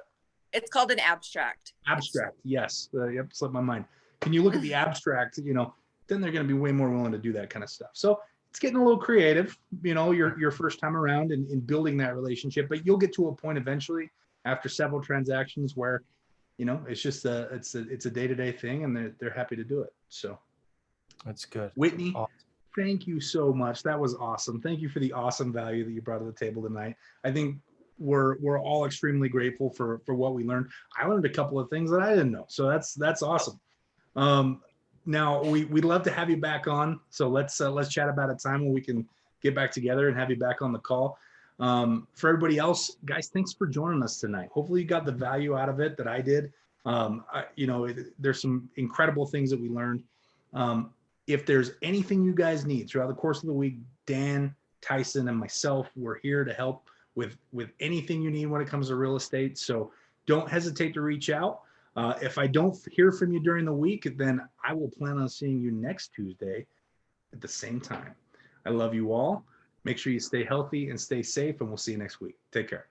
Speaker 3: It's called an abstract.
Speaker 1: Abstract, yes. Yep, slipped my mind. Can you look at the abstract? You know, then they're going to be way more willing to do that kind of stuff. So it's getting a little creative, you know, your first time around in building that relationship, but you'll get to a point eventually after several transactions where, you know, it's just it's a day-to-day thing, and they're happy to do it. So
Speaker 8: that's good.
Speaker 1: Whitney,
Speaker 8: awesome.
Speaker 1: Thank you so much. That was awesome. Thank you for the awesome value that you brought to the table tonight. I think we're all extremely grateful for what we learned. I learned a couple of things that I didn't know, so that's awesome. Now we'd love to have you back on. So let's chat about a time when we can get back together and have you back on the call. For everybody else, guys, thanks for joining us tonight. Hopefully you got the value out of it that I did. There's some incredible things that we learned. If there's anything you guys need throughout the course of the week, Dan, Tyson, and myself, we're here to help with anything you need when it comes to real estate. So don't hesitate to reach out. If I don't hear from you during the week, then I will plan on seeing you next Tuesday at the same time. I love you all. Make sure you stay healthy and stay safe, and we'll see you next week. Take care.